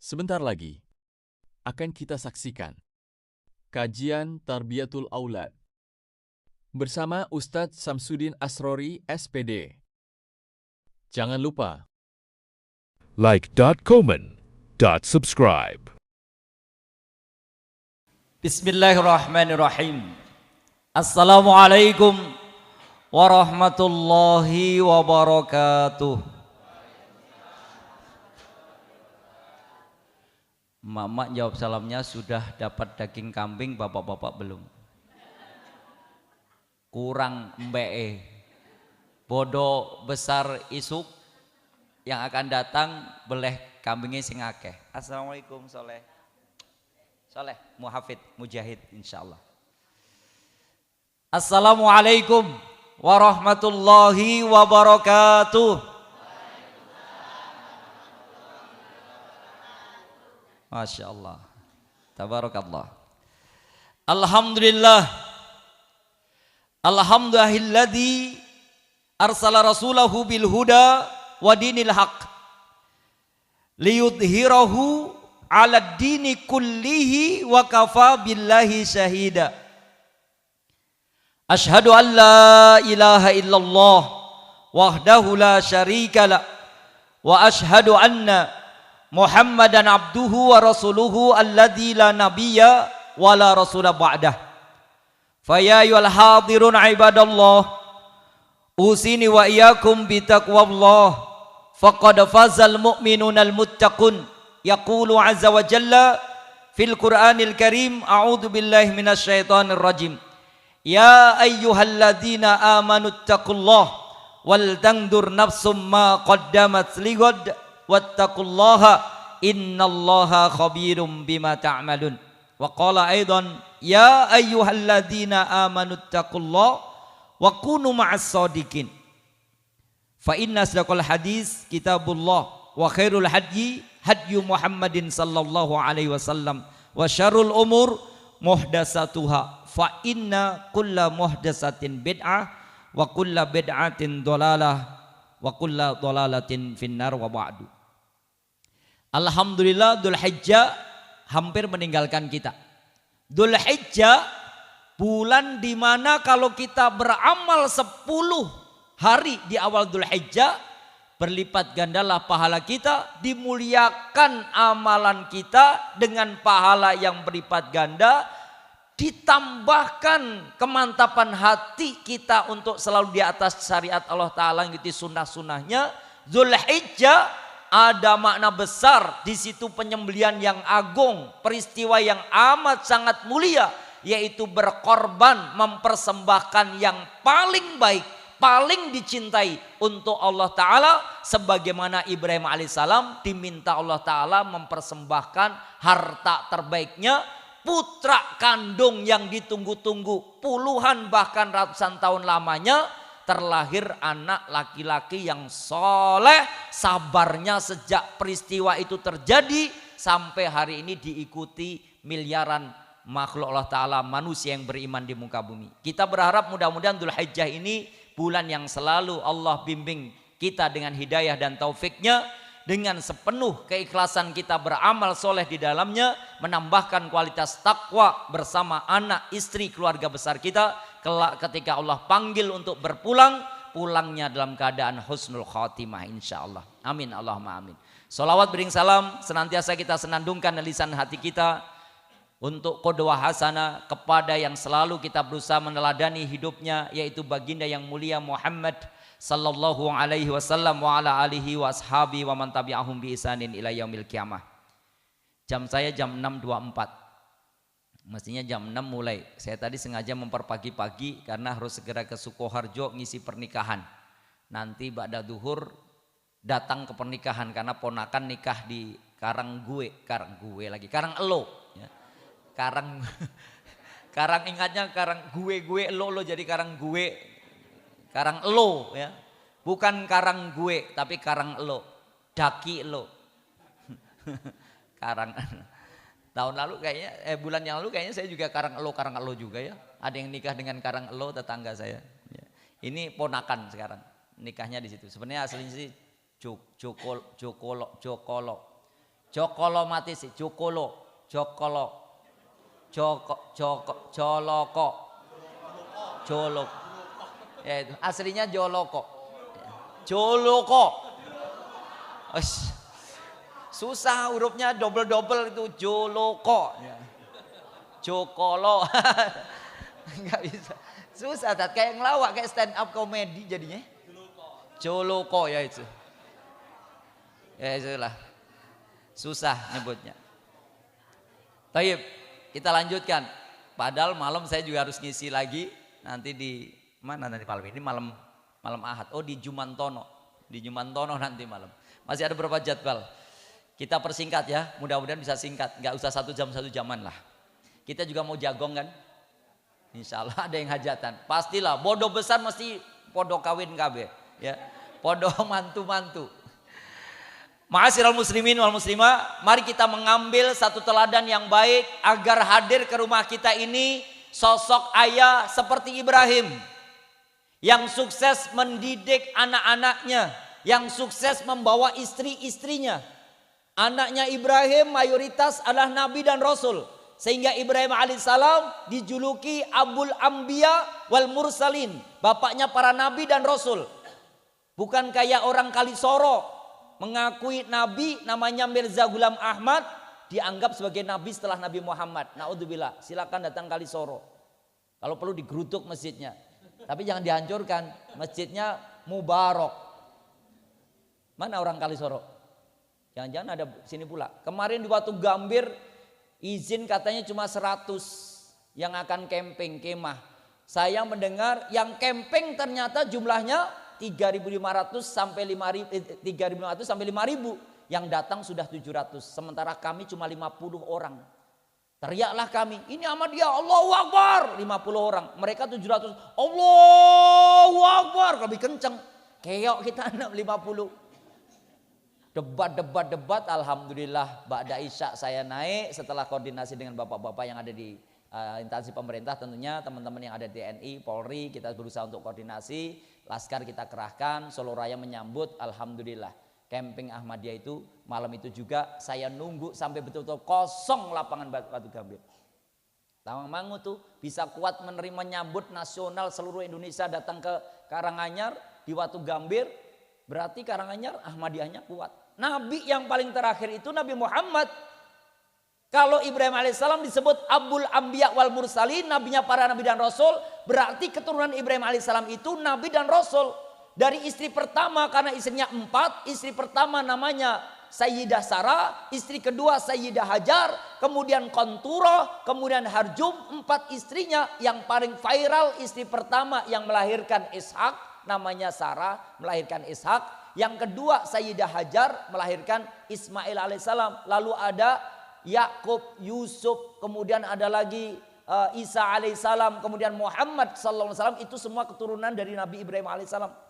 Sebentar lagi akan kita saksikan kajian Tarbiyatul Aulad bersama Ustadz Samsudin Asrori, SPD. Jangan lupa like.comment.subscribe. Bismillahirrahmanirrahim. Assalamualaikum warahmatullahi wabarakatuh. Mama jawab salamnya, sudah dapat daging kambing, bapak-bapak belum. Kurang mbee. Bodoh besar isuk yang akan datang beleh kambingnya sing akeh. Assalamualaikum Soleh. Soleh, muhafid, mujahid insyaallah. Assalamualaikum warahmatullahi wabarakatuh. Masya Allah, tabarakallah. Alhamdulillah, alhamdulillahilladzi arsala rasulahu bil huda wa dinil haq liyudhhirahu ala dini kullihi wa kafa billahi syahida. Ashhadu an la ilaha illallah wahdahu la syarika la wa ashhadu anna Muhammadan abduhu wa rasuluhu alladzi la nabiyya wa la rasula ba'dah. Faya ayyuhal hadirun ibadallah, usini wa iyyakum bitaqwallah, faqad fazal mu'minunal muttaqun. Yaqulu azza wa jalla fil Qur'anil Karim, a'udzu billahi minasyaitonir rajim. Ya ayyuhalladzina amanu taqullaha wal tandur nafsum ma qaddamat lighad wattaqullaha innallaha khabirum bima ta'malun. Wa qala aidan ya ayyuhalladzina amanu taqullaha wa kunu ma'as shadiqin. Fa inna asdaqal hadis kitabullah wa khairul hadyi hadyu Muhammadin sallallahu alaihi wasallam wa syarrul umur muhdatsatuha fa inna kulla muhdatsatin bid'ah wa kulla bid'atin dhalalah wa kulla dhalalatin finnar wa ba'du. Alhamdulillah, Dzulhijjah hampir meninggalkan kita. Dzulhijjah bulan di mana kalau kita beramal 10 hari di awal Dzulhijjah, berlipat gandalah pahala kita, dimuliakan amalan kita dengan pahala yang berlipat ganda, ditambahkan kemantapan hati kita untuk selalu di atas syariat Allah Ta'ala, ngikuti sunnah-sunnahnya. Dzulhijjah ada makna besar di situ, penyembelihan yang agung, peristiwa yang amat sangat mulia, yaitu berkorban, mempersembahkan yang paling baik, paling dicintai untuk Allah Ta'ala, sebagaimana Ibrahim alaihissalam diminta Allah Ta'ala mempersembahkan harta terbaiknya, putra kandung yang ditunggu-tunggu puluhan bahkan ratusan tahun lamanya, terlahir anak laki-laki yang soleh. Sabarnya sejak peristiwa itu terjadi sampai hari ini diikuti miliaran makhluk Allah Ta'ala, manusia yang beriman di muka bumi. Kita berharap mudah-mudahan Dzulhijjah ini bulan yang selalu Allah bimbing kita dengan hidayah dan taufiknya, dengan sepenuh keikhlasan kita beramal soleh di dalamnya, menambahkan kualitas takwa bersama anak, istri, keluarga besar kita. Kelak ketika Allah panggil untuk berpulang, pulangnya dalam keadaan husnul khatimah insyaallah. Amin Allahumma amin. Salawat bering salam senantiasa kita senandungkan di lisan hati kita untuk qudwah hasanah kepada yang selalu kita berusaha meneladani hidupnya, yaitu baginda yang mulia Muhammad sallallahu alaihi wasallam wa ala alihi wa ashabi wa man tabi'ahum bi isanin ila yaumil qiyamah. Jam saya jam 6.24. Mestinya jam 6 mulai. Saya tadi sengaja memperpagi-pagi karena harus segera ke Sukoharjo ngisi pernikahan. Nanti ba'da duhur datang ke pernikahan karena ponakan nikah di Karang Elo ya. Karang ingatnya Karang gue lo jadi Karang Elo ya. Bukan Karang gue tapi Karang Elo. Daki Elo. Karang tahun lalu kayaknya bulan yang lalu kayaknya saya juga Karang Elo juga ya. Ada yang nikah dengan Karang Elo, tetangga saya ya. Ini ponakan sekarang nikahnya di situ. Sebenarnya aslinya sih Jokolo. Jokolo mati sih, Jokolo, Jokolo, Joloko, Jolok. Ya itu aslinya Joloko. Joloko. Susah hurufnya double itu Joloko. Jokolo. Enggak bisa. Susah kayak ngelawak kayak stand up komedi jadinya. Joloko ya itu. Ya itulah. Susah nyebutnya. Baik, kita lanjutkan. Padahal malam saya juga harus ngisi lagi. Nanti di mana nanti malam ini malam Ahad. Oh di Jumantono. Di Jumantono nanti malam. Masih ada berapa jadwal. Kita persingkat ya. Mudah-mudahan bisa singkat. Nggak usah 1 jam 1 jaman lah. Kita juga mau jagong kan. Insya Allah ada yang hajatan. Pastilah bodoh besar mesti podo kawin KB. Ya. Podo mantu-mantu. Ma'asyiral muslimin wal muslimah, mari kita mengambil satu teladan yang baik agar hadir ke rumah kita ini sosok ayah seperti Ibrahim yang sukses mendidik anak-anaknya, yang sukses membawa istri-istrinya. Anaknya Ibrahim mayoritas adalah nabi dan rasul, sehingga Ibrahim alaihissalam dijuluki Abul Anbiya wal Mursalin, bapaknya para nabi dan rasul. Bukan kayak orang Kalisoro mengakui nabi namanya Mirza Ghulam Ahmad dianggap sebagai nabi setelah Nabi Muhammad. Naudzubillah, silakan datang Kalisoro. Kalau perlu digeruduk masjidnya. Tapi jangan dihancurkan, masjidnya mubarak. Mana orang Kalisoro? Jangan-jangan ada sini pula. Kemarin di Watu Gambir izin katanya cuma 100 yang akan camping kemah. Saya mendengar yang camping ternyata jumlahnya 3.500 sampai 5.000 yang datang sudah 700, sementara kami cuma 50 orang. Teriaklah kami, ini Ahmadiyah, Allahu Akbar, 50 orang, mereka 700, Allahu Akbar, lebih kenceng. Keok kita 50. Debat, alhamdulillah ba'da isya saya naik setelah koordinasi dengan bapak-bapak yang ada di instansi pemerintah, tentunya teman-teman yang ada di TNI, Polri, kita berusaha untuk koordinasi, Laskar kita kerahkan, Solo Raya menyambut, alhamdulillah. Camping Ahmadiyah itu malam itu juga saya nunggu sampai betul-betul kosong lapangan Watu Gambir. Tawangmangu tuh bisa kuat menerima nyambut nasional seluruh Indonesia datang ke Karanganyar di Watu Gambir, berarti Karanganyar Ahmadiyahnya kuat. Nabi yang paling terakhir itu Nabi Muhammad. Kalau Ibrahim alaihissalam disebut Abul Anbiya wal Mursalin, nabinya para nabi dan rasul, berarti keturunan Ibrahim alaihissalam itu nabi dan rasul. Dari istri pertama, karena istrinya 4, istri pertama namanya Sayyidah Sarah, istri kedua Sayyidah Hajar, kemudian Kontura, kemudian Harjum, 4 istrinya. Yang paling viral istri pertama yang melahirkan Ishak, namanya Sarah, melahirkan Ishak. Yang kedua Sayyidah Hajar melahirkan Ismail alaihissalam. Lalu ada Yakub, Yusuf, kemudian ada lagi Isa alaihissalam, kemudian Muhammad sallallahu alaihi wasallam, itu semua keturunan dari Nabi Ibrahim alaihissalam.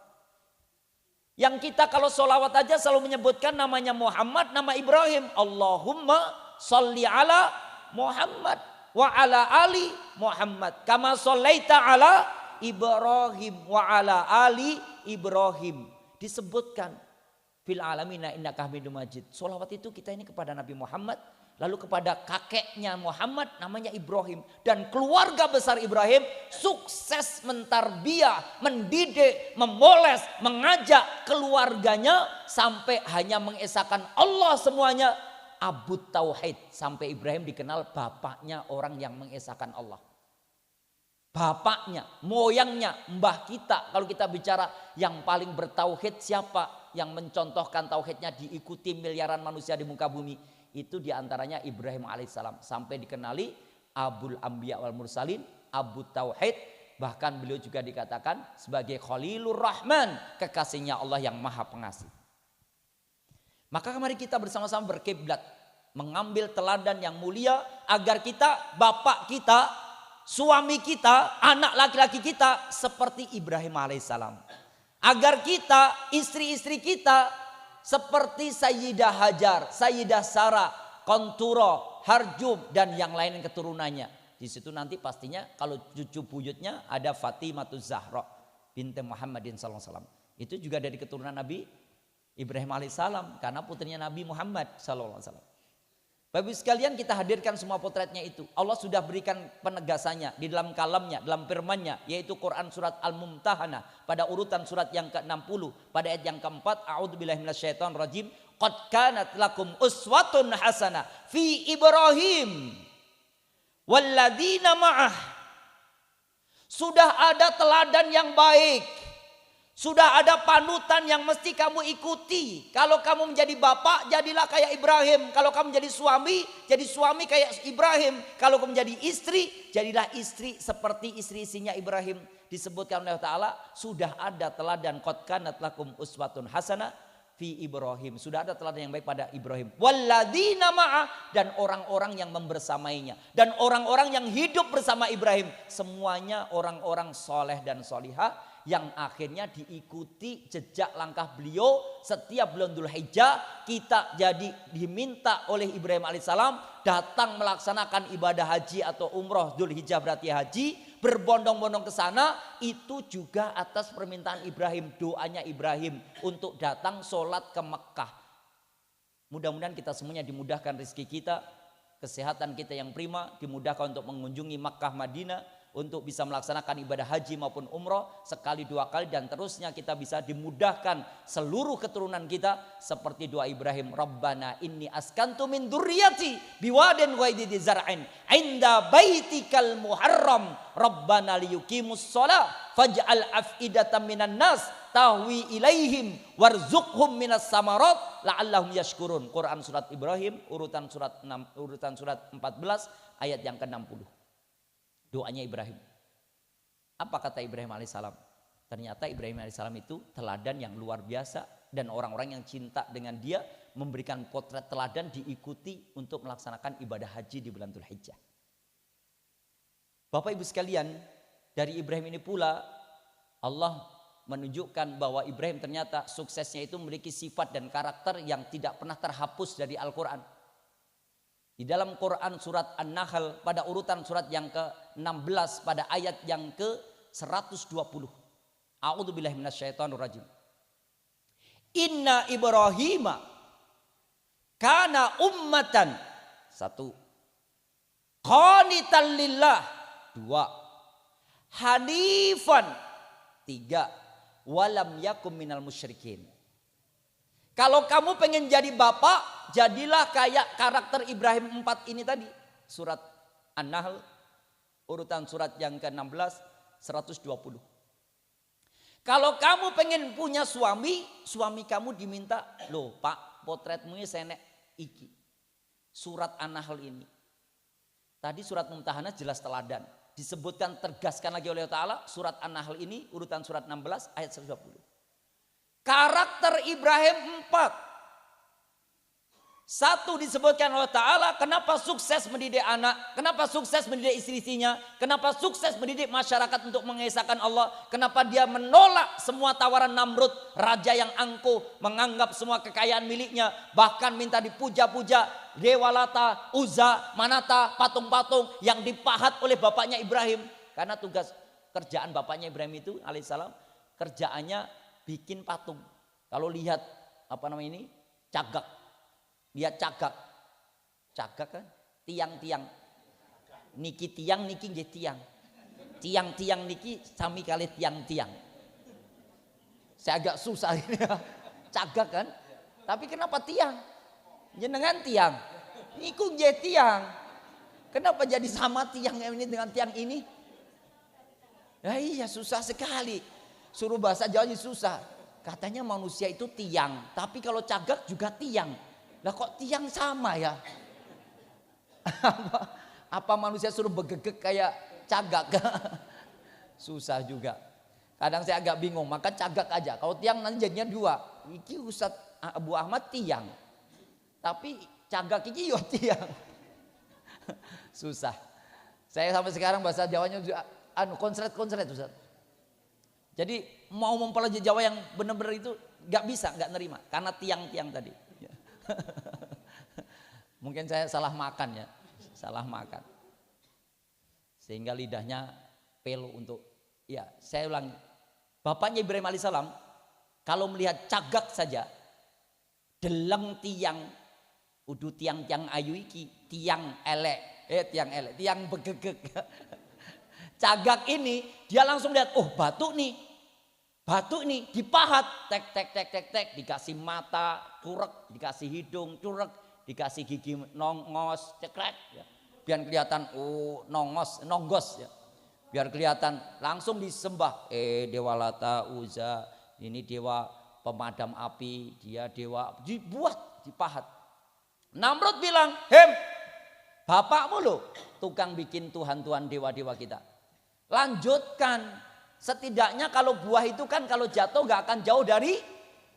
Yang kita kalau sholawat aja selalu menyebutkan namanya Muhammad, nama Ibrahim. Allahumma sholli ala Muhammad wa ala ali Muhammad kama shollaita ala Ibrahim wa ala ali Ibrahim. Disebutkan fil alamina innaka hamidum majid. Sholawat itu kita ini kepada Nabi Muhammad, lalu kepada kakeknya Muhammad namanya Ibrahim. Dan keluarga besar Ibrahim sukses mentarbiyah, mendidik, memoles, mengajak keluarganya sampai hanya mengesahkan Allah semuanya. Abu Tauhid, sampai Ibrahim dikenal bapaknya orang yang mengesahkan Allah. Bapaknya, moyangnya, mbah kita. Kalau kita bicara yang paling bertauhid siapa? Yang mencontohkan tauhidnya diikuti miliaran manusia di muka bumi. Itu diantaranya Ibrahim alaihissalam. Sampai dikenali Abul Anbiya wal Mursalin, Abu Tauhid. Bahkan beliau juga dikatakan sebagai Khalilur Rahman, kekasihnya Allah yang maha pengasih. Maka mari kita bersama-sama berkiblat, mengambil teladan yang mulia agar kita, bapak kita, suami kita, anak laki-laki kita seperti Ibrahim alaihissalam. Agar kita, istri-istri kita seperti Sayyidah Hajar, Sayyidah Sarah, Konturo, Harjum dan yang lain keturunannya. Di situ nanti pastinya kalau cucu buyutnya ada Fatimatuz Zahra binti Muhammadin sallallahu alaihi wasallam. Itu juga dari keturunan Nabi Ibrahim alaihissalam karena putrinya Nabi Muhammad sallallahu alaihi wasallam. Bapak Ibu sekalian, kita hadirkan semua potretnya itu. Allah sudah berikan penegasannya di dalam kalamnya, dalam firmannya, yaitu Quran surat Al-Mumtahanah pada urutan surat yang ke-60 pada ayat yang keempat. A'udzubillahi minasyaitonirrajim. Qad kanat lakum uswatun hasanah fi Ibrahim walladzina ma'ah. Sudah ada teladan yang baik. Sudah ada panutan yang mesti kamu ikuti. Kalau kamu menjadi bapak, jadilah kayak Ibrahim. Kalau kamu menjadi suami, jadi suami kayak Ibrahim. Kalau kamu menjadi istri, jadilah istri seperti istri-istrinya Ibrahim. Disebutkan oleh Ta'ala, sudah ada teladan. Qad kanat lakum uswatun hasanah fi Ibrahim. Sudah ada teladan yang baik pada Ibrahim. Walladzina ma'ah, dan orang-orang yang membersamainya. Dan orang-orang yang hidup bersama Ibrahim. Semuanya orang-orang soleh dan solihah, yang akhirnya diikuti jejak langkah beliau. Setiap bulan Dzulhijjah kita jadi diminta oleh Ibrahim alaihissalam datang melaksanakan ibadah haji atau umroh. Dzulhijjah berarti haji, berbondong-bondong ke sana. Itu juga atas permintaan Ibrahim, doanya Ibrahim untuk datang sholat ke Mekah. Mudah-mudahan kita semuanya dimudahkan rezeki kita, kesehatan kita yang prima, dimudahkan untuk mengunjungi Makkah Madinah, untuk bisa melaksanakan ibadah haji maupun umroh sekali dua kali, dan terusnya kita bisa dimudahkan seluruh keturunan kita seperti doa Ibrahim, Rabbana inni askantu min dzurriyyati biwadin ghairi dzi zar'in 'inda baitikal muharram Rabbana liyuqimus shalah faj'al af'idatan minan nas tahwi ilaihim warzuqhum minas samarat la'allahum yashkurun. Quran surat Ibrahim urutan surat 6, urutan surat 14 ayat yang ke-60. Doanya Ibrahim. Apa kata Ibrahim alaihissalam? Ternyata Ibrahim alaihissalam itu teladan yang luar biasa, dan orang-orang yang cinta dengan dia memberikan potret teladan diikuti untuk melaksanakan ibadah haji di bulan Dzulhijjah. Bapak Ibu sekalian, dari Ibrahim ini pula Allah menunjukkan bahwa Ibrahim ternyata suksesnya itu memiliki sifat dan karakter yang tidak pernah terhapus dari Al-Quran. Di dalam Quran surat An-Nahl pada urutan surat yang ke-16 pada ayat yang ke-120. A'udzubillahi minasyaitonirrajim. Inna Ibrahima kana ummatan. 1. Qanitan lillah. 2. Hanifan. 3. Walam yakum minal musyrikin. Kalau kamu pengen jadi bapak, jadilah kayak karakter Ibrahim 4 ini tadi. Surat An-Nahl, urutan surat yang ke-16, 120. Kalau kamu pengen punya suami, suami kamu diminta, loh pak, potretmu ini senek iki. Surat An-Nahl ini. Tadi surat Mumtahanah jelas teladan. Disebutkan, tergaskan lagi oleh Ta'ala, surat An-Nahl ini, urutan surat 16, ayat 120. Karakter Ibrahim 4. 1 disebutkan oleh Ta'ala, kenapa sukses mendidik anak, kenapa sukses mendidik istri-istrinya, kenapa sukses mendidik masyarakat untuk mengesahkan Allah, kenapa dia menolak semua tawaran Namrud, raja yang angkuh, menganggap semua kekayaan miliknya, bahkan minta dipuja-puja, Dewa Lata, Uzza, Manata, patung-patung yang dipahat oleh bapaknya Ibrahim. Karena tugas kerjaan bapaknya Ibrahim itu alaihissalam, kerjaannya bikin patung. Kalau lihat apa namanya ini, cagak, lihat cagak kan, tiang-tiang, niki tiang, niki nggih tiang, tiang-tiang niki sami kali tiang-tiang. Saya agak susah ini, cagak kan, tapi kenapa tiang? Jenengan tiang, niku nggih tiang. Kenapa jadi sama tiang ini dengan tiang ini? Ya iya, susah sekali. Suruh bahasa Jawa susah. Katanya manusia itu tiang, tapi kalau cagak juga tiang. Lah kok tiang sama ya? Apa manusia suruh begegek kayak cagak? Susah juga. Kadang saya agak bingung, maka cagak aja. Kalau tiang nanti jadinya 2. Iki Ustadz Abu Ahmad tiang, tapi cagak iki yo tiang. Susah. Saya sampai sekarang bahasa Jawanya juga konslet Ustadz. Jadi mau mempelajari Jawa yang benar-benar itu gak bisa, gak nerima. Karena tiang-tiang tadi. Mungkin saya salah makan ya. Salah makan. Sehingga lidahnya pelu untuk, ya saya ulangi. Bapaknya Ibrahim alaihissalam, kalau melihat cagak saja, deleng tiang, Udu tiang-tiang ayu iki, tiang elek, tiang begegek. Cagak ini dia langsung lihat, oh batu nih dipahat, tek, dikasih mata, curek, dikasih hidung, curek, dikasih gigi nongos, cekrek, ya. Biar kelihatan, oh nonggos, ya. Biar kelihatan, langsung disembah, dewa Lata, Uzza, ini dewa pemadam api, dia dewa, dipahat. Namrud bilang, bapakmu loh, tukang bikin Tuhan-Tuhan dewa-dewa kita. Lanjutkan. Setidaknya kalau buah itu kan kalau jatuh gak akan jauh dari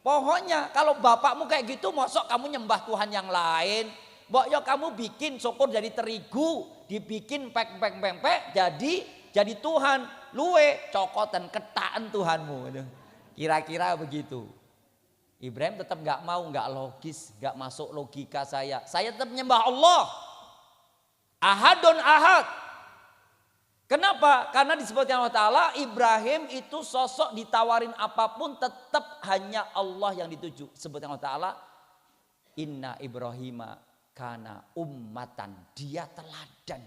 pohonnya. Kalau bapakmu kayak gitu, mosok kamu nyembah Tuhan yang lain. Mbok yo kamu bikin syukur dari terigu, dibikin pek jadi Tuhan. Luwe cokotan ketaan Tuhanmu. Kira-kira begitu. Ibrahim tetap gak mau, gak logis, gak masuk logika saya. Saya tetap menyembah Allah. Ahadun ahad. Kenapa? Karena disebutkan Allah Ta'ala Ibrahim itu sosok ditawarin apapun tetap hanya Allah yang dituju. Sebutkan Allah Ta'ala Inna Ibrahima kana ummatan. Dia teladan.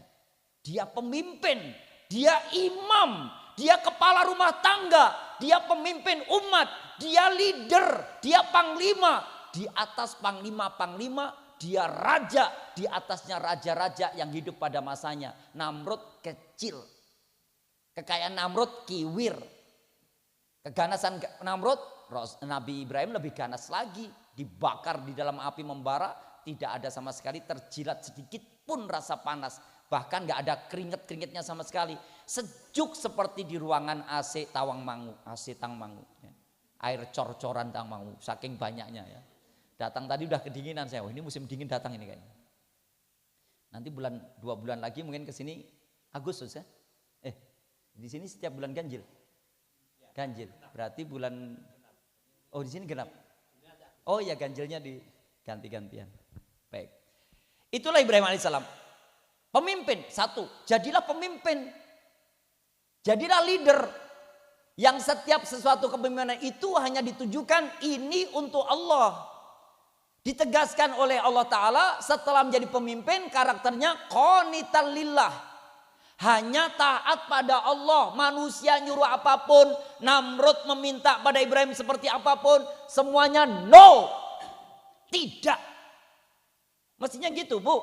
Dia pemimpin. Dia imam. Dia kepala rumah tangga. Dia pemimpin umat. Dia leader. Dia panglima. Di atas panglima-panglima. Dia raja. Di atasnya raja-raja yang hidup pada masanya. Namrud kecil. Kekayaan Namrud kiwir. Keganasan Namrud, Nabi Ibrahim lebih ganas lagi. Dibakar di dalam api membara. Tidak ada sama sekali terjilat sedikit pun rasa panas. Bahkan gak ada keringet-keringetnya sama sekali. Sejuk seperti di ruangan AC Tawangmangu. AC Tangmangu. Air cor-coran Tangmangu. Saking banyaknya ya. Datang tadi udah kedinginan saya. Oh, ini musim dingin datang ini kayaknya. Nanti 2 bulan lagi mungkin kesini Agustus ya. Di sini setiap bulan ganjil. Ganjil. Berarti bulan di sini genap. Oh ya ganjilnya di ganti-gantian. Baik. Itulah Ibrahim alaihissalam. Pemimpin satu, jadilah pemimpin. Jadilah leader yang setiap sesuatu kepemimpinan itu hanya ditujukan ini untuk Allah. Ditegaskan oleh Allah Ta'ala setelah menjadi pemimpin karakternya qanitan lillah. Hanya taat pada Allah. Manusia nyuruh apapun. Namrud meminta pada Ibrahim seperti apapun. Semuanya no. Tidak. Mestinya gitu Bu.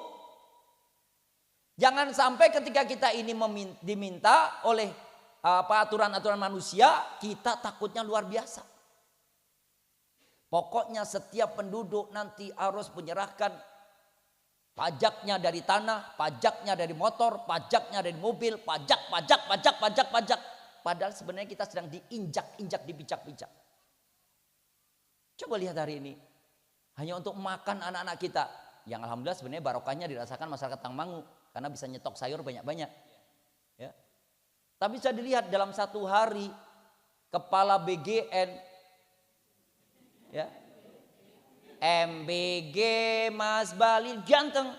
Jangan sampai ketika kita ini diminta oleh aturan-aturan manusia. Kita takutnya luar biasa. Pokoknya setiap penduduk nanti harus menyerahkan pajaknya dari tanah, pajaknya dari motor, pajaknya dari mobil, pajak. Padahal sebenarnya kita sedang diinjak-injak, dipijak-pijak. Coba lihat hari ini. Hanya untuk makan anak-anak kita. Yang alhamdulillah sebenarnya barokahnya dirasakan masyarakat Tangmangu. Karena bisa nyetok sayur banyak-banyak. Ya. Tapi bisa dilihat dalam satu hari, kepala BGN, ya, MBG Mas Balil ganteng.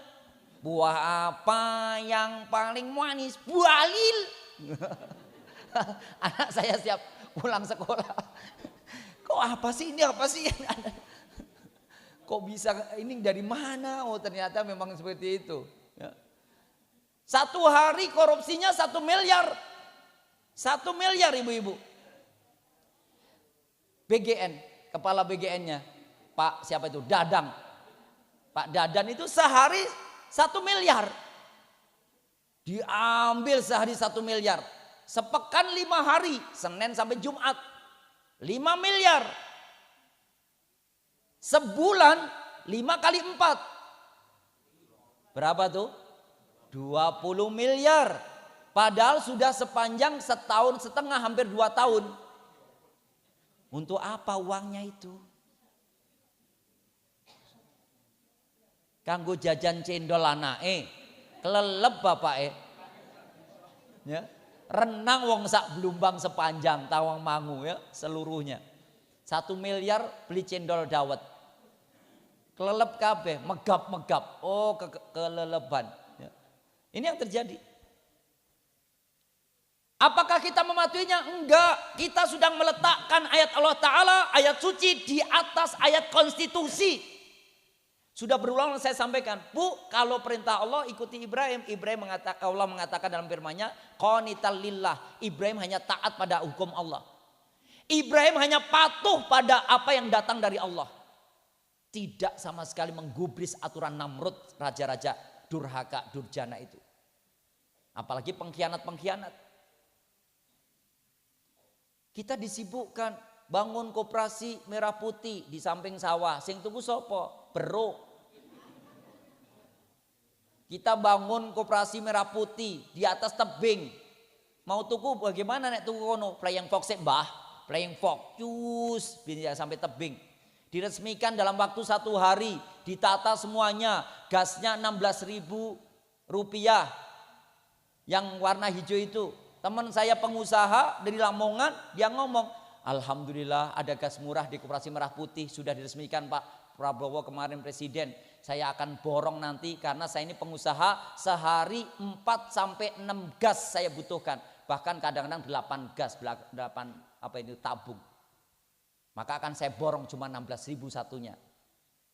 Buah apa yang paling manis? Balil. Anak saya siap pulang sekolah. Kok apa sih ini? Apa sih? Kok bisa ini dari mana? Oh ternyata memang seperti itu. Ya. Satu hari korupsinya 1 miliar. 1 miliar ibu-ibu. BGN, kepala BGN-nya. Pak siapa itu? Dadang. Pak Dadan itu sehari 1 miliar. Diambil sehari 1 miliar. Sepekan 5 hari. Senin sampai Jumat. 5 miliar. Sebulan 5 kali 4. Berapa tuh? 20 miliar. Padahal sudah sepanjang 1,5 tahun, hampir 2 tahun. Untuk apa uangnya itu? Kanggo jajan cendol anake, kelelep bapake. Ya. Renang wong sak Blumbang sepanjang Tawangmangu ya, seluruhnya. 1 miliar beli cendol dawet. Kelelep kabeh, megap-megap. Oh, keleleban. Ya. Ini yang terjadi. Apakah kita mematuhinya? Enggak. Kita sudah meletakkan ayat Allah Ta'ala, ayat suci di atas ayat konstitusi. Sudah berulang saya sampaikan, Bu, kalau perintah Allah ikuti Ibrahim. Allah mengatakan dalam firman-Nya, qanital lillah. Ibrahim hanya taat pada hukum Allah. Ibrahim hanya patuh pada apa yang datang dari Allah. Tidak sama sekali menggubris aturan Namrud, raja-raja durhaka, durjana itu. Apalagi pengkhianat-pengkhianat. Kita disibukkan bangun koperasi merah putih di samping sawah. Sing tuku sopo? Bro. Kita bangun koperasi merah putih di atas tebing. Mau tuku bagaimana nek tuku kono? Playing fox mbah, playing fox. Cus sampai tebing. Diresmikan dalam waktu 1 hari, ditata semuanya, gasnya 16.000 rupiah, yang warna hijau itu. Teman saya pengusaha dari Lamongan, dia ngomong, alhamdulillah ada gas murah di Koperasi Merah Putih, sudah diresmikan Pak Prabowo kemarin Presiden. Saya akan borong nanti karena saya ini pengusaha, sehari 4-6 gas saya butuhkan. Bahkan kadang-kadang 8 gas, 8 tabung. Maka akan saya borong cuma 16.000 satunya.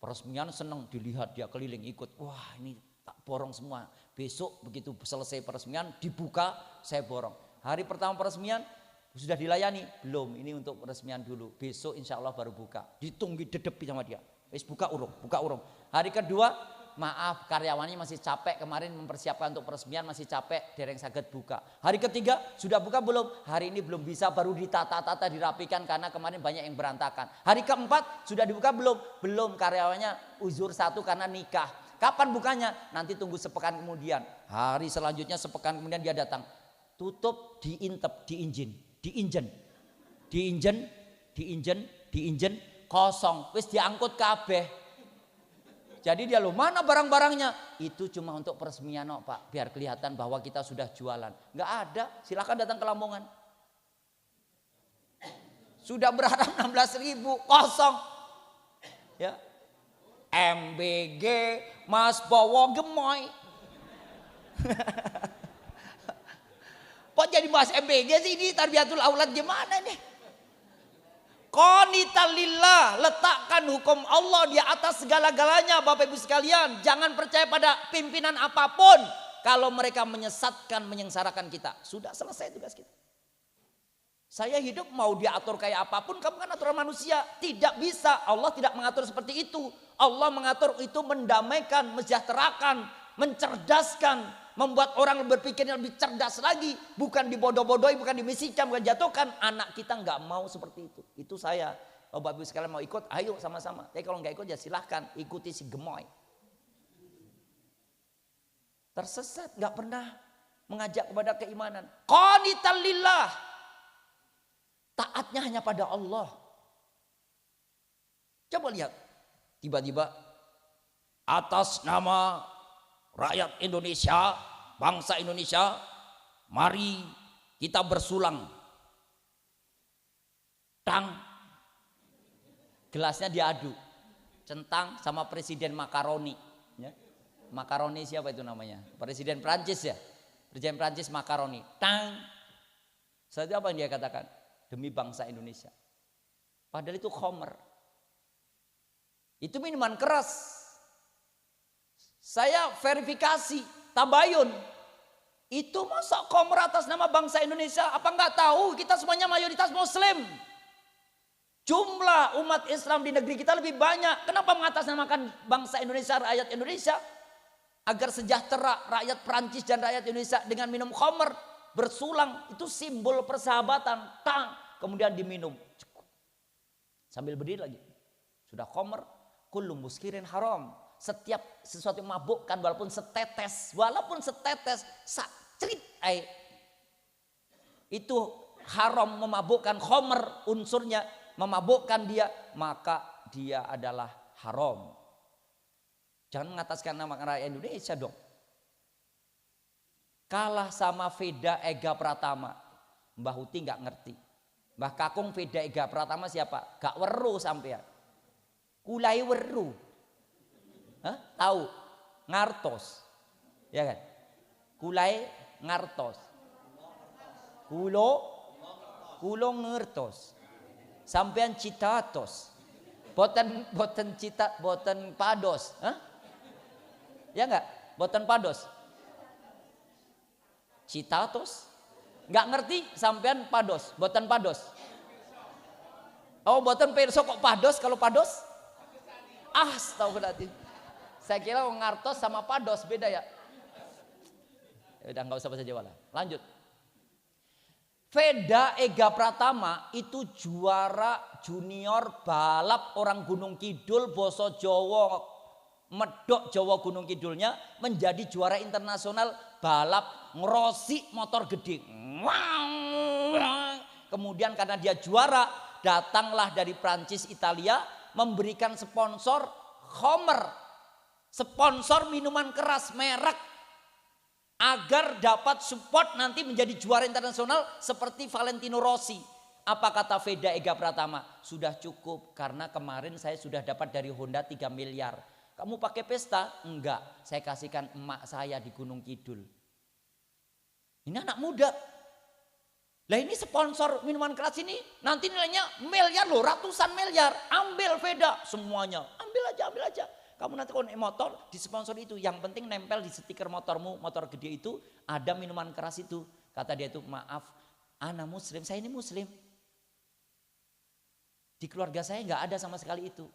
Peresmian senang dilihat, dia keliling ikut. Wah ini tak borong semua. Besok begitu selesai peresmian dibuka saya borong. Hari pertama peresmian sudah dilayani? Belum, ini untuk peresmian dulu. Besok insya Allah baru buka. Ditunggu dedepi sama dia. Wis buka urung. Hari kedua maaf karyawannya masih capek kemarin mempersiapkan untuk peresmian, masih capek dereng saged buka. Hari ketiga sudah buka belum? Hari ini belum bisa, baru ditata-tata dirapikan karena kemarin banyak yang berantakan. Hari keempat sudah dibuka belum? Belum, karyawannya uzur 1 karena nikah. Kapan bukanya? Nanti tunggu sepekan kemudian. Hari selanjutnya sepekan kemudian dia datang. Tutup, diintep, diinjen, kosong. Wis diangkut kabeh. Jadi dia lo mana barang-barangnya? Itu cuma untuk peresmian Pak, biar kelihatan bahwa kita sudah jualan. Nggak ada, silakan datang ke Lamongan. Sudah berharap 16.000, kosong. Ya, MBG, Mas Bowo gemoy. Kok jadi bahas MBG sih ini? Tarbiyatul Aulad gimana nih? Qanital lillah, letakkan hukum Allah di atas segala-galanya Bapak Ibu sekalian. Jangan percaya pada pimpinan apapun. Kalau mereka menyesatkan, menyengsarakan kita. Sudah selesai tugas kita. Saya hidup mau diatur kayak apapun, kamu kan aturan manusia. Tidak bisa, Allah tidak mengatur seperti itu. Allah mengatur itu mendamaikan, mensejahterakan, mencerdaskan, membuat orang berpikir lebih cerdas lagi, bukan dibodoh-bodohi, bukan dimisikan, bukan jatuhkan. Anak kita nggak mau seperti itu. Itu saya. Kalau Bapak Ibu sekalian mau ikut, ayo sama-sama. Tapi kalau nggak ikut ya silahkan ikuti si gemoy. Tersesat, nggak pernah mengajak kepada keimanan. Qanital lillah, taatnya hanya pada Allah. Coba lihat, tiba-tiba atas nama rakyat Indonesia, bangsa Indonesia, mari kita bersulang. Tang, gelasnya diadu, centang sama Presiden Makaroni. Ya. Makaroni siapa itu namanya? Presiden Prancis ya, Presiden Prancis Makaroni. Tang, saat itu apa yang dia katakan? Demi bangsa Indonesia. Padahal itu khamr. Itu minuman keras. Saya verifikasi, tabayun. Itu masa khamr atas nama bangsa Indonesia? Apa enggak tahu kita semuanya mayoritas muslim? Jumlah umat Islam di negeri kita lebih banyak. Kenapa mengatasnamakan bangsa Indonesia, rakyat Indonesia? Agar sejahtera rakyat Perancis dan rakyat Indonesia dengan minum khamr, bersulang. Itu simbol persahabatan. Tang, kemudian diminum. Sambil berdiri lagi. Sudah khamr, kullu muskirin haram. Setiap sesuatu yang memabukkan walaupun setetes, sakrit itu haram, memabukkan, khamr unsurnya memabukkan dia, maka dia adalah haram. Jangan mengataskan nama rakyat Indonesia dong. Kalah sama Veda Ega Pratama. Mbah Huti nggak ngerti. Mbah Kakung Veda Ega Pratama siapa? Gak weru sampean. Kulai weru. Hah? Tahu? Ngartos. Ya kan? Kulai ngartos. Kulo ngertos. Sampean citatos. Boten cita, boten pados. Hah? Ya enggak? Boten pados. Citatos. Enggak ngerti sampean pados, boten pados. Oh, boten pirsa kok pados, kalau pados? Astagfirullahaladzim. Saya kira ngartos sama pados beda ya. Udah enggak usah bahasa Jawa lah. Lanjut. Veda Ega Pratama itu juara junior balap orang Gunung Kidul Boso Jawa Medok Jawa Gunung Kidulnya menjadi juara internasional balap ngerosi motor gede. Kemudian karena dia juara, datanglah dari Prancis Italia memberikan sponsor Homer, sponsor minuman keras merek, agar dapat support nanti menjadi juara internasional seperti Valentino Rossi. Apa kata Veda Ega Pratama? Sudah cukup karena kemarin saya sudah dapat dari Honda 3 miliar. Kamu pakai pesta? Enggak, saya kasihkan emak saya di Gunung Kidul. Ini anak muda. Lah ini sponsor minuman keras ini nanti nilainya miliar loh, ratusan miliar. Ambil Veda semuanya. Ambil aja. Kamu nanti kalau naik motor disponsor itu. Yang penting nempel di stiker motormu, motor gede itu ada minuman keras itu. Kata dia itu, maaf, ana muslim, saya ini muslim. Di keluarga saya nggak ada sama sekali itu.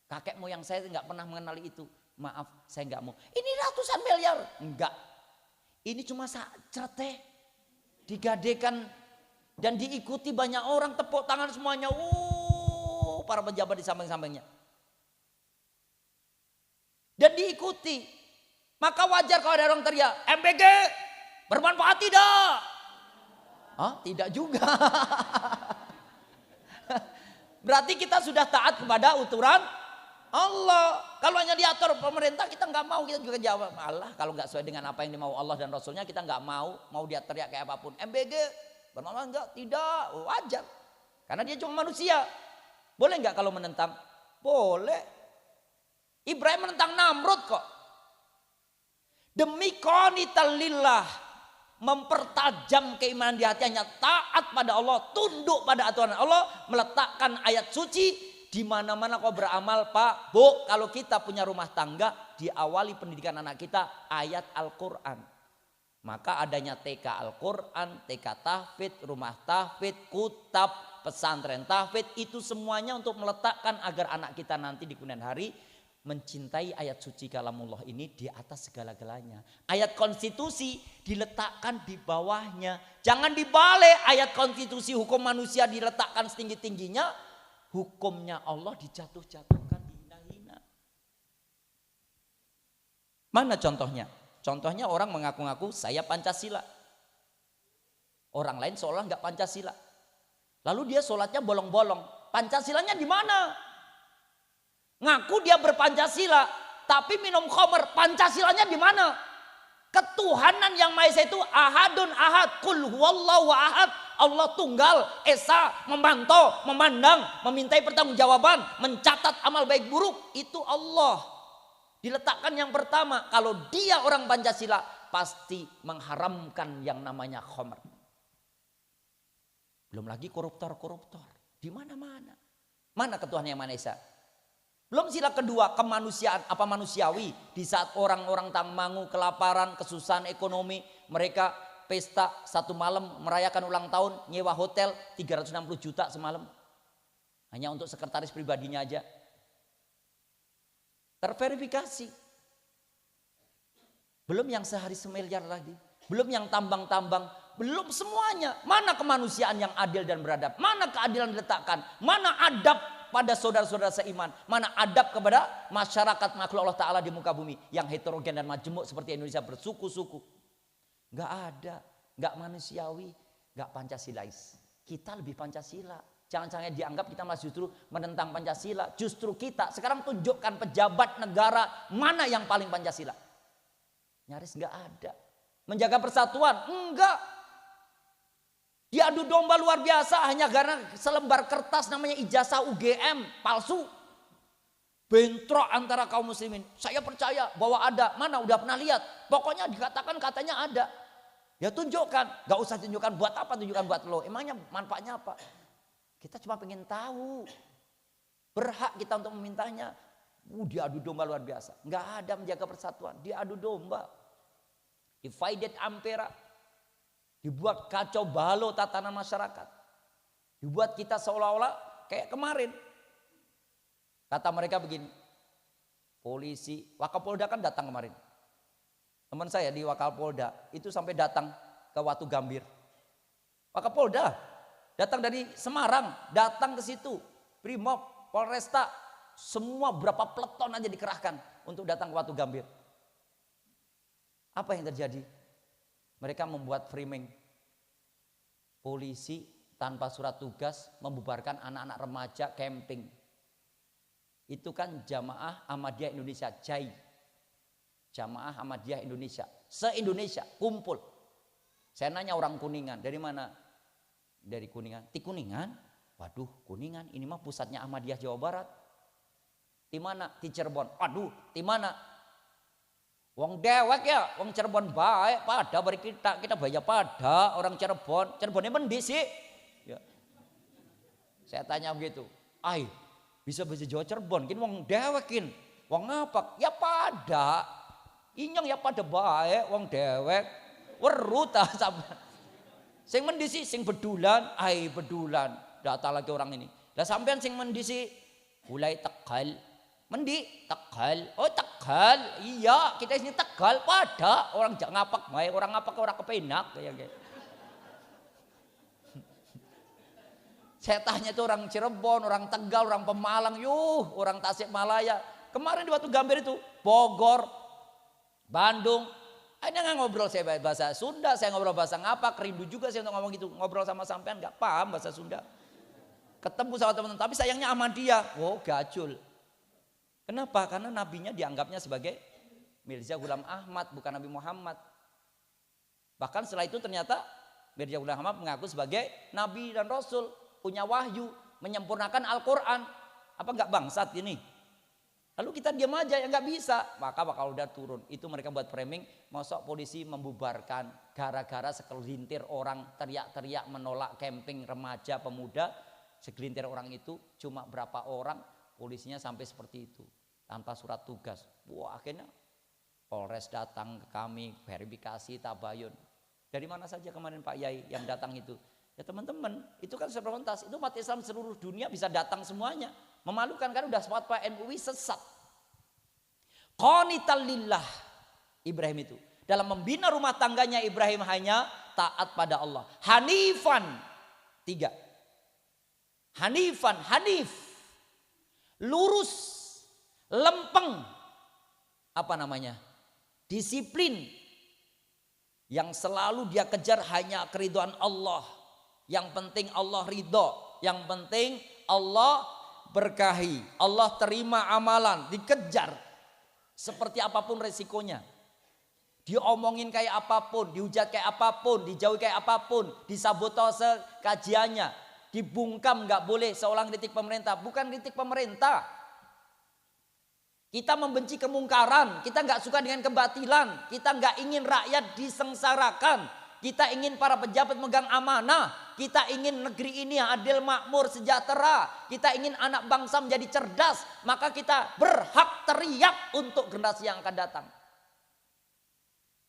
Kakek moyang saya nggak pernah mengenali itu. Maaf, saya nggak mau. Ini ratusan miliar. Enggak. Ini cuma cereteh. Digadekan dan diikuti banyak orang, tepuk tangan semuanya. Para pejabat di samping-sampingnya. Dan diikuti. Maka wajar kalau ada orang teriak, MBG bermanfaat tidak? Tidak juga. Berarti kita sudah taat kepada aturan Allah. Kalau hanya diatur pemerintah kita nggak mau, kita juga jawab Allah. Kalau nggak sesuai dengan apa yang dimau Allah dan Rasulnya kita nggak mau dia teriak kayak apapun. MBG bermanfaat enggak? Tidak, wajar. Karena dia cuma manusia. Boleh nggak kalau menentang? Boleh. Ibrahim menentang Namrud kok. Demi qanitan lillah, mempertajam keimanan di hatinya, taat pada Allah, tunduk pada aturan Allah, meletakkan ayat suci di mana-mana kau beramal, Pak, Bu. Kalau kita punya rumah tangga, diawali pendidikan anak kita ayat Al-Qur'an. Maka adanya TK Al-Qur'an, TK tahfidz, rumah tahfidz, kutab, pesantren tahfidz, itu semuanya untuk meletakkan agar anak kita nanti di kemudian hari mencintai ayat suci kalamullah ini di atas segala-galanya. Ayat konstitusi diletakkan di bawahnya. Jangan dibalik, ayat konstitusi hukum manusia diletakkan setinggi-tingginya, hukumnya Allah dijatuh-jatuhkan, dihina-hina. Mana contohnya? Contohnya orang mengaku-ngaku saya Pancasila. Orang lain seolah nggak Pancasila. Lalu dia sholatnya bolong-bolong. Pancasilanya di mana? Ngaku dia berpancasila, tapi minum khamr. Pancasilanya di mana? Ketuhanan yang Maha Esa itu ahadun ahad, qul huwallahu ahad. Allah tunggal, esa, memantau, memandang, memintai pertanggungjawaban, mencatat amal baik buruk, itu Allah. Diletakkan yang pertama, kalau dia orang Pancasila pasti mengharamkan yang namanya khamr. Belum lagi koruptor-koruptor di mana-mana. Mana ketuhanan yang Maha Esa? Belum sila kedua, kemanusiaan, apa manusiawi. Di saat orang-orang Tangmangu kelaparan, kesusahan ekonomi, mereka pesta satu malam merayakan ulang tahun, nyewa hotel 360 juta semalam. Hanya untuk sekretaris pribadinya aja. Terverifikasi. Belum yang sehari semiliar lagi. Belum yang tambang-tambang. Belum semuanya. Mana kemanusiaan yang adil dan beradab? Mana keadilan diletakkan? Mana adab pada saudara-saudara seiman? Mana adab kepada masyarakat makhluk Allah Ta'ala di muka bumi yang heterogen dan majemuk seperti Indonesia bersuku-suku? Gak ada, gak manusiawi, gak Pancasilais. Kita lebih Pancasila. Jangan-jangan dianggap kita malah justru menentang Pancasila. Justru kita sekarang tunjukkan pejabat negara mana yang paling Pancasila. Nyaris gak ada. Menjaga persatuan, enggak. Diadu domba luar biasa hanya karena selembar kertas namanya ijazah UGM palsu. Bentrok antara kaum muslimin. Saya percaya bahwa ada. Mana udah pernah lihat. Pokoknya dikatakan katanya ada. Ya tunjukkan. Gak usah tunjukkan buat apa, tunjukkan buat lo. Emangnya manfaatnya apa? Kita cuma pengen tahu. Berhak kita untuk memintanya. Diadu domba luar biasa. Nggak ada menjaga persatuan. Diadu domba. Divided ampera. Dibuat kacau balau tatanan masyarakat. Dibuat kita seolah-olah kayak kemarin. Kata mereka begini. Polisi, Wakapolda kan datang kemarin. Teman saya di Wakapolda itu sampai datang ke Watu Gambir. Wakapolda datang dari Semarang, datang ke situ. Brimob, Polresta, semua berapa peleton aja dikerahkan untuk datang ke Watu Gambir. Apa yang terjadi? Mereka membuat framing. Polisi tanpa surat tugas membubarkan anak-anak remaja camping. Itu kan Jamaah Ahmadiyah Indonesia, JAI. Jamaah Ahmadiyah Indonesia. Se-Indonesia kumpul. Saya nanya orang Kuningan, dari mana? Dari Kuningan. Di Kuningan? Waduh, Kuningan ini mah pusatnya Ahmadiyah Jawa Barat. Di mana? Di Cirebon. Waduh, di mana? Wong dewek ya, wong Cirebon baik, pada bari kita banyak pada orang Cirebon. Cirebonnya mendi sih. Ya. Saya tanya begitu. Ai, bisa bahasa Jawa Cirebon, kin wong dewekin. Wong apa? Ya pada. Inyong ya pada baik, wong dewek. Weru ta sampean. Sing mendi sih sing bedulan, ai bedulan. Data lagi orang ini. Lah sampean sing mendi sih mulai Tegal. Mendi Tegal. Oh Tegal. Iya, kita sini Tegal pada orang jak ngapak bae, orang ngapak orang kepenak kayak gitu. Saya tanya itu orang Cirebon, orang Tegal, orang Pemalang, orang Tasikmalaya. Kemarin di Watu Gambir itu, Bogor, Bandung. Ini nggak ngobrol saya bahasa Sunda, saya ngobrol bahasa ngapak, rindu juga saya untuk ngomong gitu. Ngobrol sama sampean nggak paham bahasa Sunda. Ketemu sama teman-teman, tapi sayangnya Ahmadiyah. Oh gajul. Kenapa? Karena nabinya dianggapnya sebagai Mirza Ghulam Ahmad, bukan Nabi Muhammad. Bahkan setelah itu ternyata Mirza Ghulam Ahmad mengaku sebagai Nabi dan Rasul, punya wahyu, menyempurnakan Al-Quran. Apa nggak bangsat ini? Lalu kita diam aja, ya nggak bisa. Maka bakal udah turun. Itu mereka buat framing, mosok polisi membubarkan gara-gara segelintir orang teriak-teriak menolak camping remaja pemuda. Segelintir orang itu cuma berapa orang, polisinya sampai seperti itu. Tanpa surat tugas. Wah akhirnya Polres datang ke kami, verifikasi, tabayun. Dari mana saja kemarin Pak Yai yang datang itu? Ya teman-teman, itu kan serentas. Itu umat Islam seluruh dunia bisa datang semuanya. Memalukan kan udah fatwa MUI sesat. Qanital lillah Ibrahim itu. Dalam membina rumah tangganya Ibrahim hanya taat pada Allah. Hanifan. 3. Hanifan, hanif. Lurus. Lempeng. Apa namanya? Disiplin. Yang selalu dia kejar hanya keridhaan Allah. Yang penting Allah ridho. Yang penting Allah berkahi. Allah terima amalan. Dikejar. Seperti apapun resikonya. Diomongin kayak apapun. Dihujat kayak apapun. Dijauhi kayak apapun. Disabotase kajiannya. Dibungkam gak boleh seolah kritik pemerintah. Bukan kritik pemerintah. Kita membenci kemungkaran. Kita gak suka dengan kebatilan. Kita gak ingin rakyat disengsarakan. Kita ingin para pejabat megang amanah. Kita ingin negeri ini adil, makmur, sejahtera. Kita ingin anak bangsa menjadi cerdas. Maka kita berhak teriak untuk generasi yang akan datang.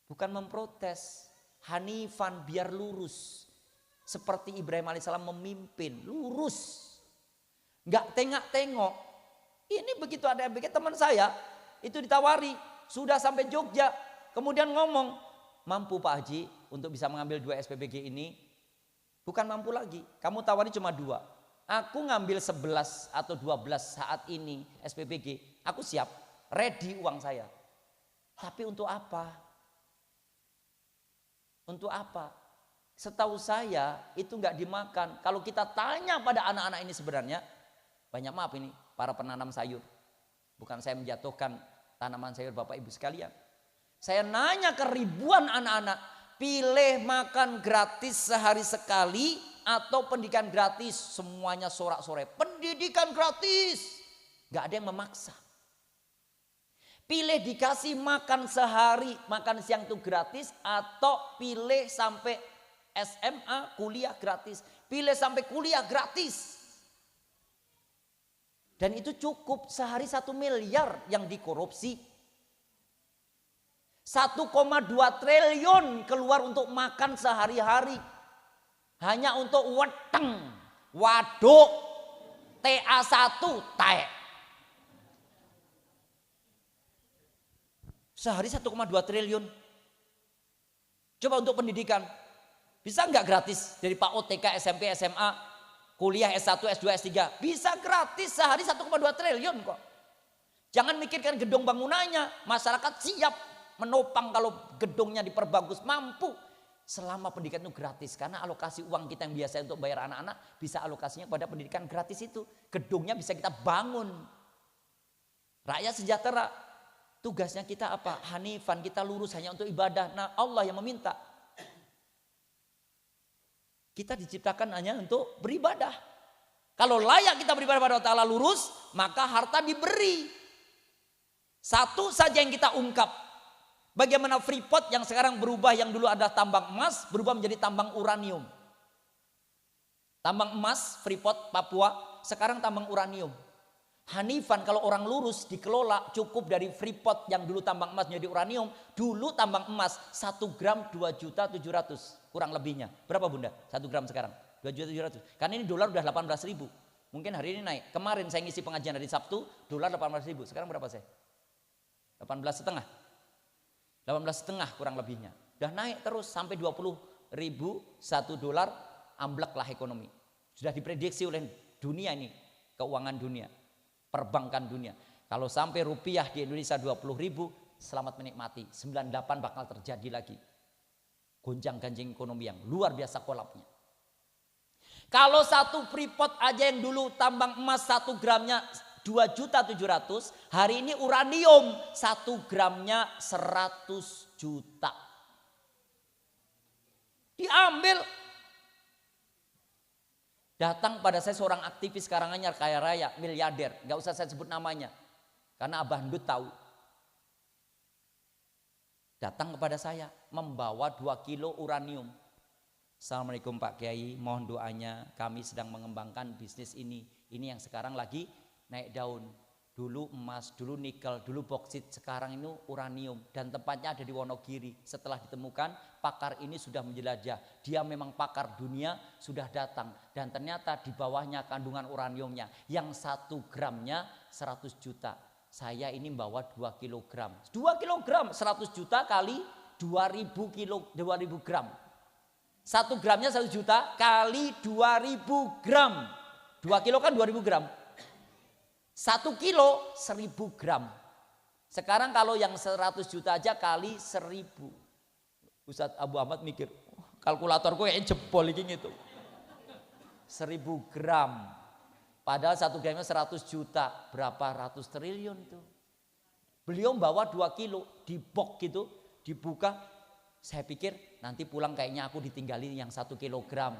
Bukan memprotes. Hanifan biar lurus. Seperti Ibrahim alaihissalam memimpin. Lurus. Gak tengok-tengok. Ini begitu ada yang bikin teman saya. Itu ditawari. Sudah sampai Jogja. Kemudian ngomong. Mampu Pak Haji untuk bisa mengambil 2 SPBG ini? Bukan mampu lagi. Kamu tawari cuma 2. Aku ngambil 11 atau 12 saat ini SPBG. Aku siap. Ready uang saya. Tapi untuk apa? Untuk apa? Setahu saya itu nggak dimakan. Kalau kita tanya pada anak-anak ini sebenarnya. Banyak maaf ini para penanam sayur. Bukan saya menjatuhkan tanaman sayur Bapak Ibu sekalian. Saya nanya ke ribuan anak-anak, pilih makan gratis sehari sekali atau pendidikan gratis. Semuanya sorak-sorai, pendidikan gratis. Gak ada yang memaksa. Pilih dikasih makan sehari, makan siang itu gratis. Atau pilih sampai SMA kuliah gratis. Pilih sampai kuliah gratis. Dan itu cukup sehari 1 miliar yang dikorupsi. 1,2 triliun keluar untuk makan sehari-hari. Hanya untuk weteng, waduk, TA1, tae. Sehari 1,2 triliun. Coba untuk pendidikan. Bisa nggak gratis dari PAUD, TK, SMP, SMA, kuliah S1, S2, S3? Bisa gratis sehari 1,2 triliun kok. Jangan mikirkan gedung bangunannya. Masyarakat siap menopang kalau gedungnya diperbagus, mampu. Selama pendidikan itu gratis. Karena alokasi uang kita yang biasa untuk bayar anak-anak, bisa alokasinya pada pendidikan gratis itu. Gedungnya bisa kita bangun. Rakyat sejahtera. Tugasnya kita apa? Hanifan, kita lurus hanya untuk ibadah. Nah, Allah yang meminta. Kita diciptakan hanya untuk beribadah. Kalau layak kita beribadah pada Allah Ta'ala lurus, maka harta diberi. Satu saja yang kita ungkap. Bagaimana Freeport yang sekarang berubah, yang dulu ada tambang emas, berubah menjadi tambang uranium. Tambang emas, Freeport, Papua, sekarang tambang uranium. Hanifan kalau orang lurus dikelola cukup dari Freeport yang dulu tambang emas menjadi uranium. Dulu tambang emas 1 gram 2.700.000 kurang lebihnya. Berapa Bunda? 1 gram sekarang 2.700.000. Karena ini dolar udah 18.000. Mungkin hari ini naik. Kemarin saya ngisi pengajian hari Sabtu dolar 18.000. Sekarang berapa saya? 18,5. 18,5 kurang lebihnya. Udah naik terus sampai 20.000 1 dolar, ambleklah ekonomi. Sudah diprediksi oleh dunia ini, keuangan dunia. Perbankan dunia. Kalau sampai rupiah di Indonesia 20.000, selamat menikmati. 98 bakal terjadi lagi. Gonjang-ganjing ekonomi yang luar biasa kolapsnya. Kalau satu Freeport aja yang dulu tambang emas 1 gramnya 2.700.000, hari ini uranium 1 gramnya 100 juta. Diambil. Datang pada saya seorang aktivis Karanganyar kaya raya, miliarder, nggak usah saya sebut namanya, karena Abah Ndut tahu. Datang kepada saya membawa 2 kilo uranium. Assalamualaikum Pak Kiai, mohon doanya, kami sedang mengembangkan bisnis ini. Ini yang sekarang lagi naik daun. Dulu emas, dulu nikel, dulu boksit, sekarang ini uranium. Dan tempatnya ada di Wonogiri. Setelah ditemukan, pakar ini sudah menjelajah. Dia memang pakar dunia, sudah datang. Dan ternyata di bawahnya kandungan uraniumnya. Yang 1 gramnya 100 juta. Saya ini membawa 2 kilogram. 2 kilogram 100 juta kali 2.000 gram. 1 gramnya 1 juta kali 2.000 gram. 2 kilo kan 2.000 gram. 1 kilo 1.000 gram. Sekarang kalau yang 100 juta aja kali 1.000. Ustadz Abu Ahmad mikir, kalkulatorku kayaknya jebol ini gitu. 1.000 gram. Padahal 1 gramnya 100 juta. Berapa ratus triliun itu. Beliau bawa 2 kilo di box gitu, dibuka. Saya pikir nanti pulang kayaknya aku ditinggalin yang 1 kilogram.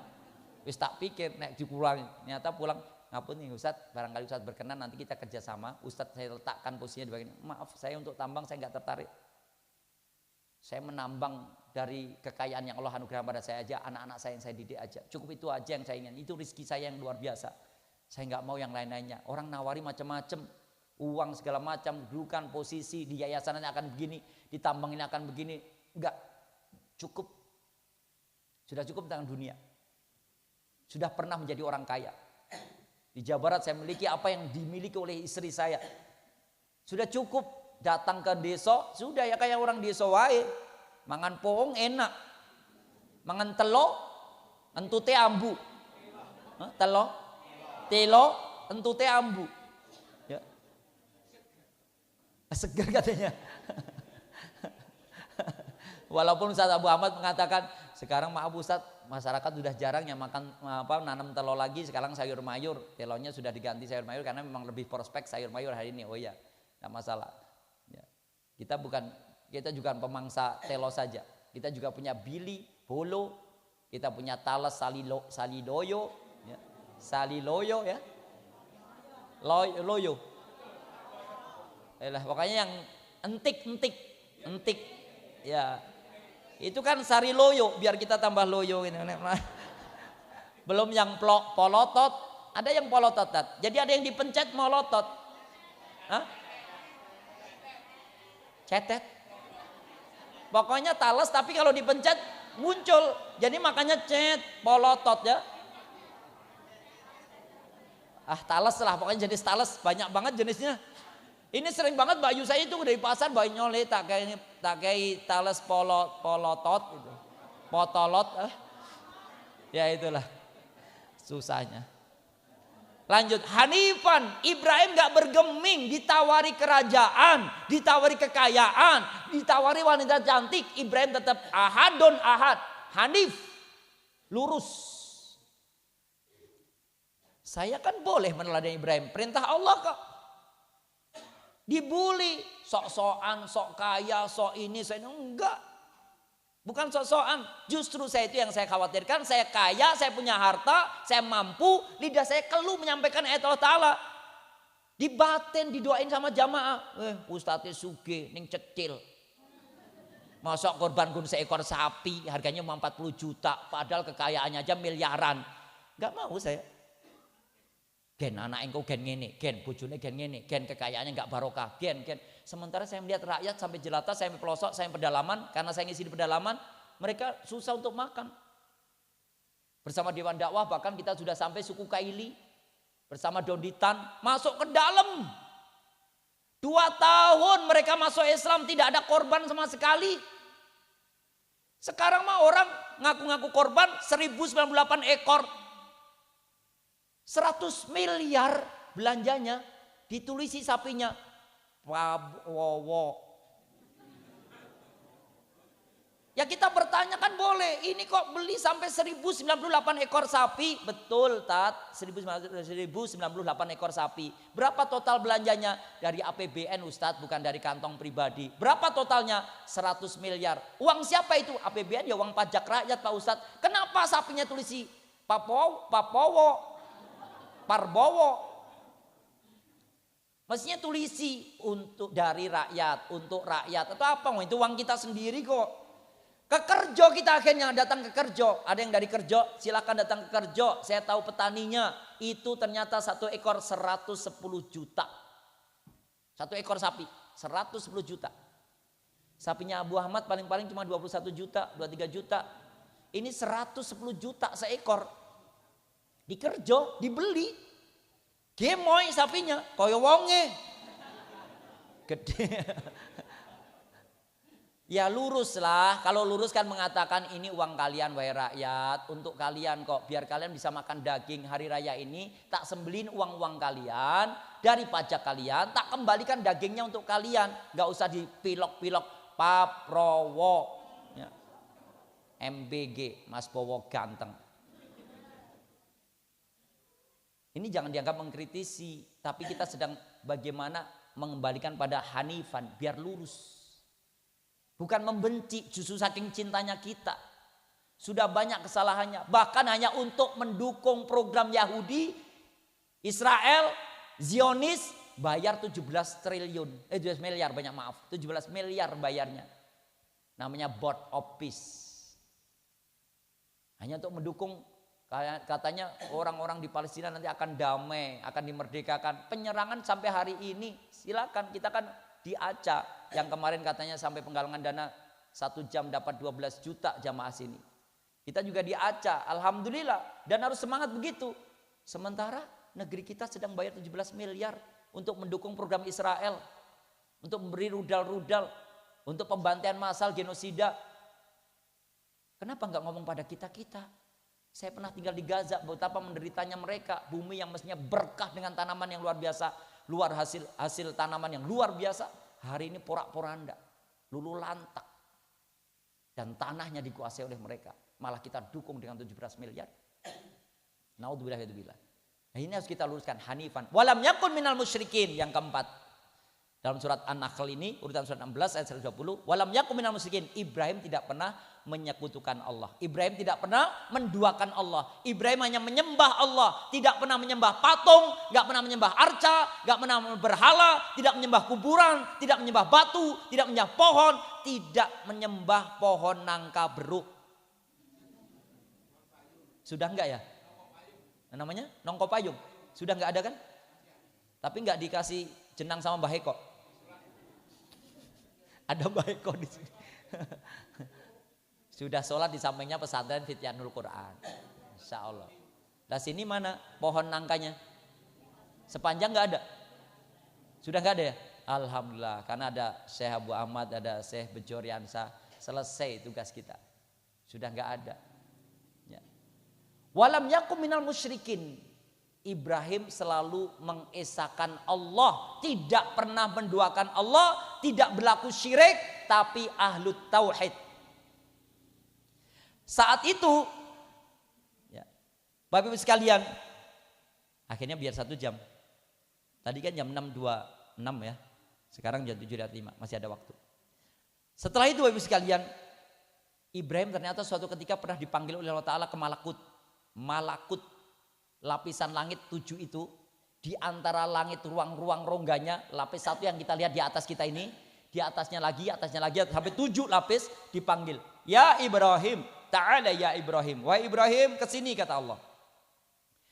Wis tak pikir, nek dipulang, ternyata pulang. Ngapun nih Ustadz, barangkali Ustadz berkenan nanti kita kerjasama. Ustadz saya letakkan posisinya di bagian, maaf saya untuk tambang saya nggak tertarik. Saya menambang dari kekayaan yang Allah anugerahkan pada saya aja, anak-anak saya yang saya didik aja. Cukup itu aja yang saya ingin, itu rezeki saya yang luar biasa. Saya nggak mau yang lain-lainnya. Orang nawari macam-macam, uang segala macam, kedudukan, posisi, di yayasan ini akan begini, di tambang ini akan begini. Enggak, cukup. Sudah cukup tentang dunia. Sudah pernah menjadi orang kaya. Di Jawa Barat saya memiliki apa yang dimiliki oleh istri saya. Sudah cukup datang ke desa, sudah ya kayak orang desa wae. Mangan pohong enak. Mangan telo, entute ambu. Telo, entute ambu. Ya. Segar katanya. Walaupun Ustaz Abu Ahmad mengatakan sekarang maaf Ustaz, masyarakat sudah jarang yang makan nanam telur lagi, sekarang sayur mayur. Telurnya sudah diganti sayur mayur karena memang lebih prospek sayur mayur hari ini. Oh iya, tidak masalah. Ya. Kita juga pemangsa telur saja. Kita juga punya bili, bolo, kita punya talas, saliloyo, ya. Saliloyo ya. Loyo. Pokoknya yang entik. Ya. Itu kan sari loyo biar kita tambah loyo ini. Belum yang polotot, Ada yang polotot. Jadi ada yang dipencet molotot. Hah? Cetet. Pokoknya talas tapi kalau dipencet muncul. Jadi makanya cet polotot ya. Talas lah pokoknya jenis talas banyak banget jenisnya. Ini sering banget Mbak Ayu saya itu dari pasar Mbak Nyole tak kayak talas polotot gitu. Potolot. Ya itulah susahnya. Lanjut, Hanifan, Ibrahim gak bergeming, ditawari kerajaan, ditawari kekayaan, ditawari wanita cantik, Ibrahim tetap ahadun ahad, Hanif, lurus. Saya kan boleh meneladani Ibrahim, perintah Allah kok. Dibully, sok-sokan, sok kaya, sok ini, enggak. Bukan sok-sokan, justru saya itu yang saya khawatirkan, saya kaya, saya punya harta, saya mampu, lidah saya keluh menyampaikan ayat Allah Ta'ala. Dibatin, didoain sama jamaah. Ustadznya suge, ning cecil. Masuk korban gun seekor sapi, harganya 40 juta, padahal kekayaannya aja miliaran. Gak mau saya. Gen anak engkau gen ngene, gen bojone gen ngene, gen kekayaannya gak barokah, gen. Sementara saya melihat rakyat sampai jelata, saya sampai pelosok, saya sampai pedalaman, karena saya ngisi di pedalaman, mereka susah untuk makan. Bersama Dewan Dakwah bahkan kita sudah sampai suku Kaili, bersama Donditan, masuk ke dalam. 2 tahun mereka masuk Islam tidak ada korban sama sekali. Sekarang mah orang ngaku-ngaku korban 1098 ekor. 100 miliar belanjanya, ditulisi sapinya. Prabowo. Ya kita bertanya kan boleh, ini kok beli sampai 1098 ekor sapi. Betul Tat, 1098 ekor sapi. Berapa total belanjanya? Dari APBN Ustadz, bukan dari kantong pribadi. Berapa totalnya? 100 miliar. Uang siapa itu? APBN ya uang pajak rakyat Pak Ustadz. Kenapa sapinya tulisi Parbowo? Mestinya tulisi untuk dari rakyat, untuk rakyat atau apa? Itu uang kita sendiri kok. Ke Kerjo kita akhirnya datang ke Kerjo. Ada yang dari Kerjo, silakan datang ke Kerjo. Saya tahu petaninya itu ternyata 1 ekor 110 juta. 1 ekor sapi 110 juta. Sapinya Abu Ahmad paling-paling cuma 21 juta, 23 juta. Ini 110 juta seekor. Di Kerjo dibeli. Gemoy sapinya, koyo wonge. Gede. Ya lurus lah, kalau lurus kan mengatakan ini uang kalian wahai rakyat, untuk kalian kok, biar kalian bisa makan daging hari raya ini, tak sembelin uang-uang kalian, dari pajak kalian, tak kembalikan dagingnya untuk kalian, gak usah dipilok-pilok, Pak Prowo, ya. MBG, Mas Bowo ganteng. Ini jangan dianggap mengkritisi, tapi kita sedang bagaimana mengembalikan pada Hanifan, biar lurus. Bukan membenci, justru saking cintanya kita. Sudah banyak kesalahannya, bahkan hanya untuk mendukung program Yahudi, Israel, Zionis, bayar 17 triliun, 17 miliar banyak maaf, 17 miliar bayarnya. Namanya Board of Peace. Hanya untuk mendukung. Katanya orang-orang di Palestina nanti akan damai, akan dimerdekakan. Penyerangan sampai hari ini silakan, kita kan di Aceh yang kemarin katanya sampai penggalangan dana 1 jam dapat 12 juta jamaah sini. Kita juga di Aceh, alhamdulillah, dan harus semangat begitu. Sementara negeri kita sedang bayar 17 miliar untuk mendukung program Israel, untuk memberi rudal-rudal, untuk pembantaian massal genosida. Kenapa nggak ngomong pada kita-kita? Saya pernah tinggal di Gaza, betapa menderitanya mereka. Bumi yang mestinya berkah dengan tanaman yang luar biasa, luar hasil tanaman yang luar biasa. Hari ini porak-poranda, lulu lantak. Dan tanahnya dikuasai oleh mereka. Malah kita dukung dengan 17 miliar. Naudzubillah. Nah, ini harus kita luruskan. Hanifan. Walam yakun minal musyrikin. Yang keempat. Dalam surat An-Nahl ini, urutan surat 16 ayat 120. Walam yakun minal musyrikin. Ibrahim tidak pernah menyekutukan Allah. Ibrahim tidak pernah menduakan Allah. Ibrahim hanya menyembah Allah. Tidak pernah menyembah patung. Gak pernah menyembah arca. Gak pernah berhala. Tidak menyembah kuburan. Tidak menyembah batu. Tidak menyembah pohon. Tidak menyembah pohon nangka beruk. Sudah enggak ya? namanya nongko payung. Sudah nggak ada kan? Tapi nggak dikasih jenang sama Mbah Eko. Ada Mbah Eko di sini. Sudah sholat di sampingnya pesantren Fityanul Quran. Insya Allah. Nah sini mana pohon nangkanya? Sepanjang nggak ada? Sudah nggak ada ya? Alhamdulillah. Karena ada Syekh Abu Ahmad, ada Syekh Bejo Riansa. Selesai tugas kita. Sudah nggak ada. Ya. Walam yakum minal musyrikin. Ibrahim selalu mengesahkan Allah, tidak pernah menduakan Allah, tidak berlaku syirik, tapi ahlut tauhid. Saat itu, ya, Bapak Ibu sekalian, akhirnya biar 1 jam. Tadi kan jam 6.26 ya, sekarang jam 7.05, masih ada waktu. Setelah itu Bapak Ibu sekalian, Ibrahim ternyata suatu ketika pernah dipanggil oleh Allah Ta'ala ke Malakut. Malakut. Lapisan langit 7 itu, di antara langit ruang-ruang rongganya, lapis 1 yang kita lihat di atas kita ini, di atasnya lagi, sampai 7 lapis dipanggil. Ya Ibrahim, ta'ala ya Ibrahim. Wah Ibrahim kesini kata Allah.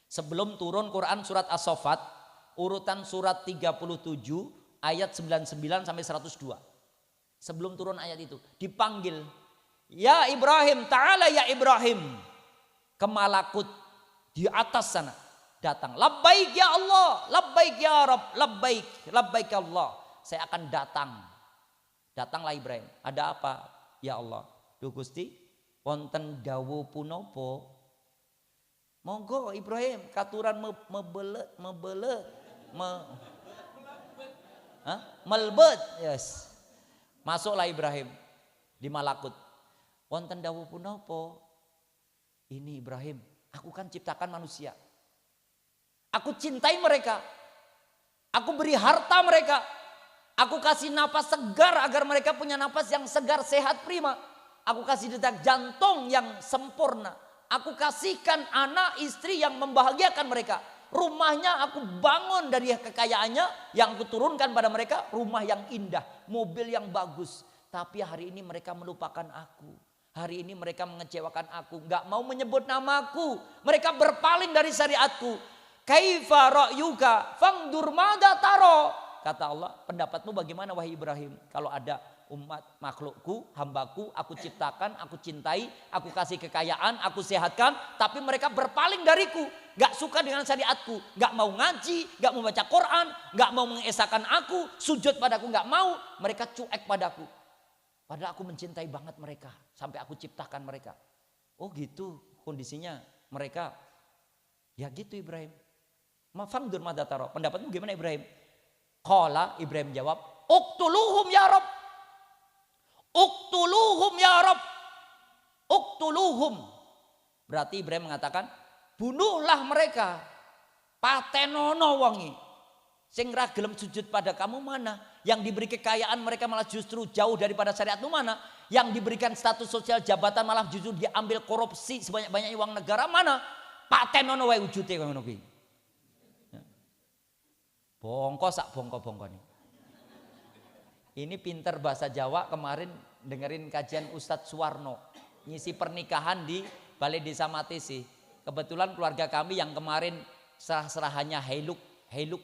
Sebelum turun Quran surat As-Saffat, urutan surat 37, ayat 99 sampai 102. Sebelum turun ayat itu, dipanggil. Ya Ibrahim, ta'ala ya Ibrahim. Ke Malakut. Di atas sana datang. Labbaik ya Allah, labbaik ya Rabb, labbaik ya Allah. Saya akan datang. Datanglah Ibrahim. Ada apa? Ya Allah. Duh Gusti, wonten dawuh punapa? Monggo Ibrahim, katuran melebet. Yes. Masuklah Ibrahim di Malakut. Wonten dawuh punapa? Ini Ibrahim, aku kan ciptakan manusia. Aku cintai mereka. Aku beri harta mereka. Aku kasih napas segar agar mereka punya napas yang segar, sehat, prima. Aku kasih detak jantung yang sempurna. Aku kasihkan anak, istri yang membahagiakan mereka. Rumahnya aku bangun dari kekayaannya yang aku turunkan pada mereka. Rumah yang indah, mobil yang bagus. Tapi hari ini mereka melupakan aku. Hari ini mereka mengecewakan aku, nggak mau menyebut namaku. Mereka berpaling dari syariatku. Kaifa ra'yuka fangdur mada taro. Kata Allah, pendapatmu bagaimana wahai Ibrahim? Kalau ada umat makhlukku, hambaku, aku ciptakan, aku cintai, aku kasih kekayaan, aku sehatkan, tapi mereka berpaling dariku, nggak suka dengan syariatku, nggak mau ngaji, nggak mau baca Quran, nggak mau mengesahkan aku, sujud padaku nggak mau, mereka cuek padaku. Padahal aku mencintai banget mereka. Sampai aku ciptakan mereka. Oh gitu kondisinya mereka. Ya gitu Ibrahim. Mafangdur madataro. Pendapatmu gimana Ibrahim? Qala Ibrahim jawab. Uktuluhum ya Rabb. Uktuluhum ya Rabb. Uktuluhum. Berarti Ibrahim mengatakan. Bunuhlah mereka. Patenono wangi. Sing ra gelem sujud pada kamu mana? Yang diberi kekayaan mereka malah justru jauh daripada syariatmu mana? Yang diberikan status sosial jabatan malah justru diambil korupsi sebanyak-banyaknya uang negara mana? Patenono wae wujude ngono kuwi. Bongko sak bongko-bongko nih. Ini pinter bahasa Jawa, kemarin dengerin kajian Ustadz Suwarno ngisi pernikahan di Balai Desa Matisi. Kebetulan keluarga kami yang kemarin serah-serahannya Hilux,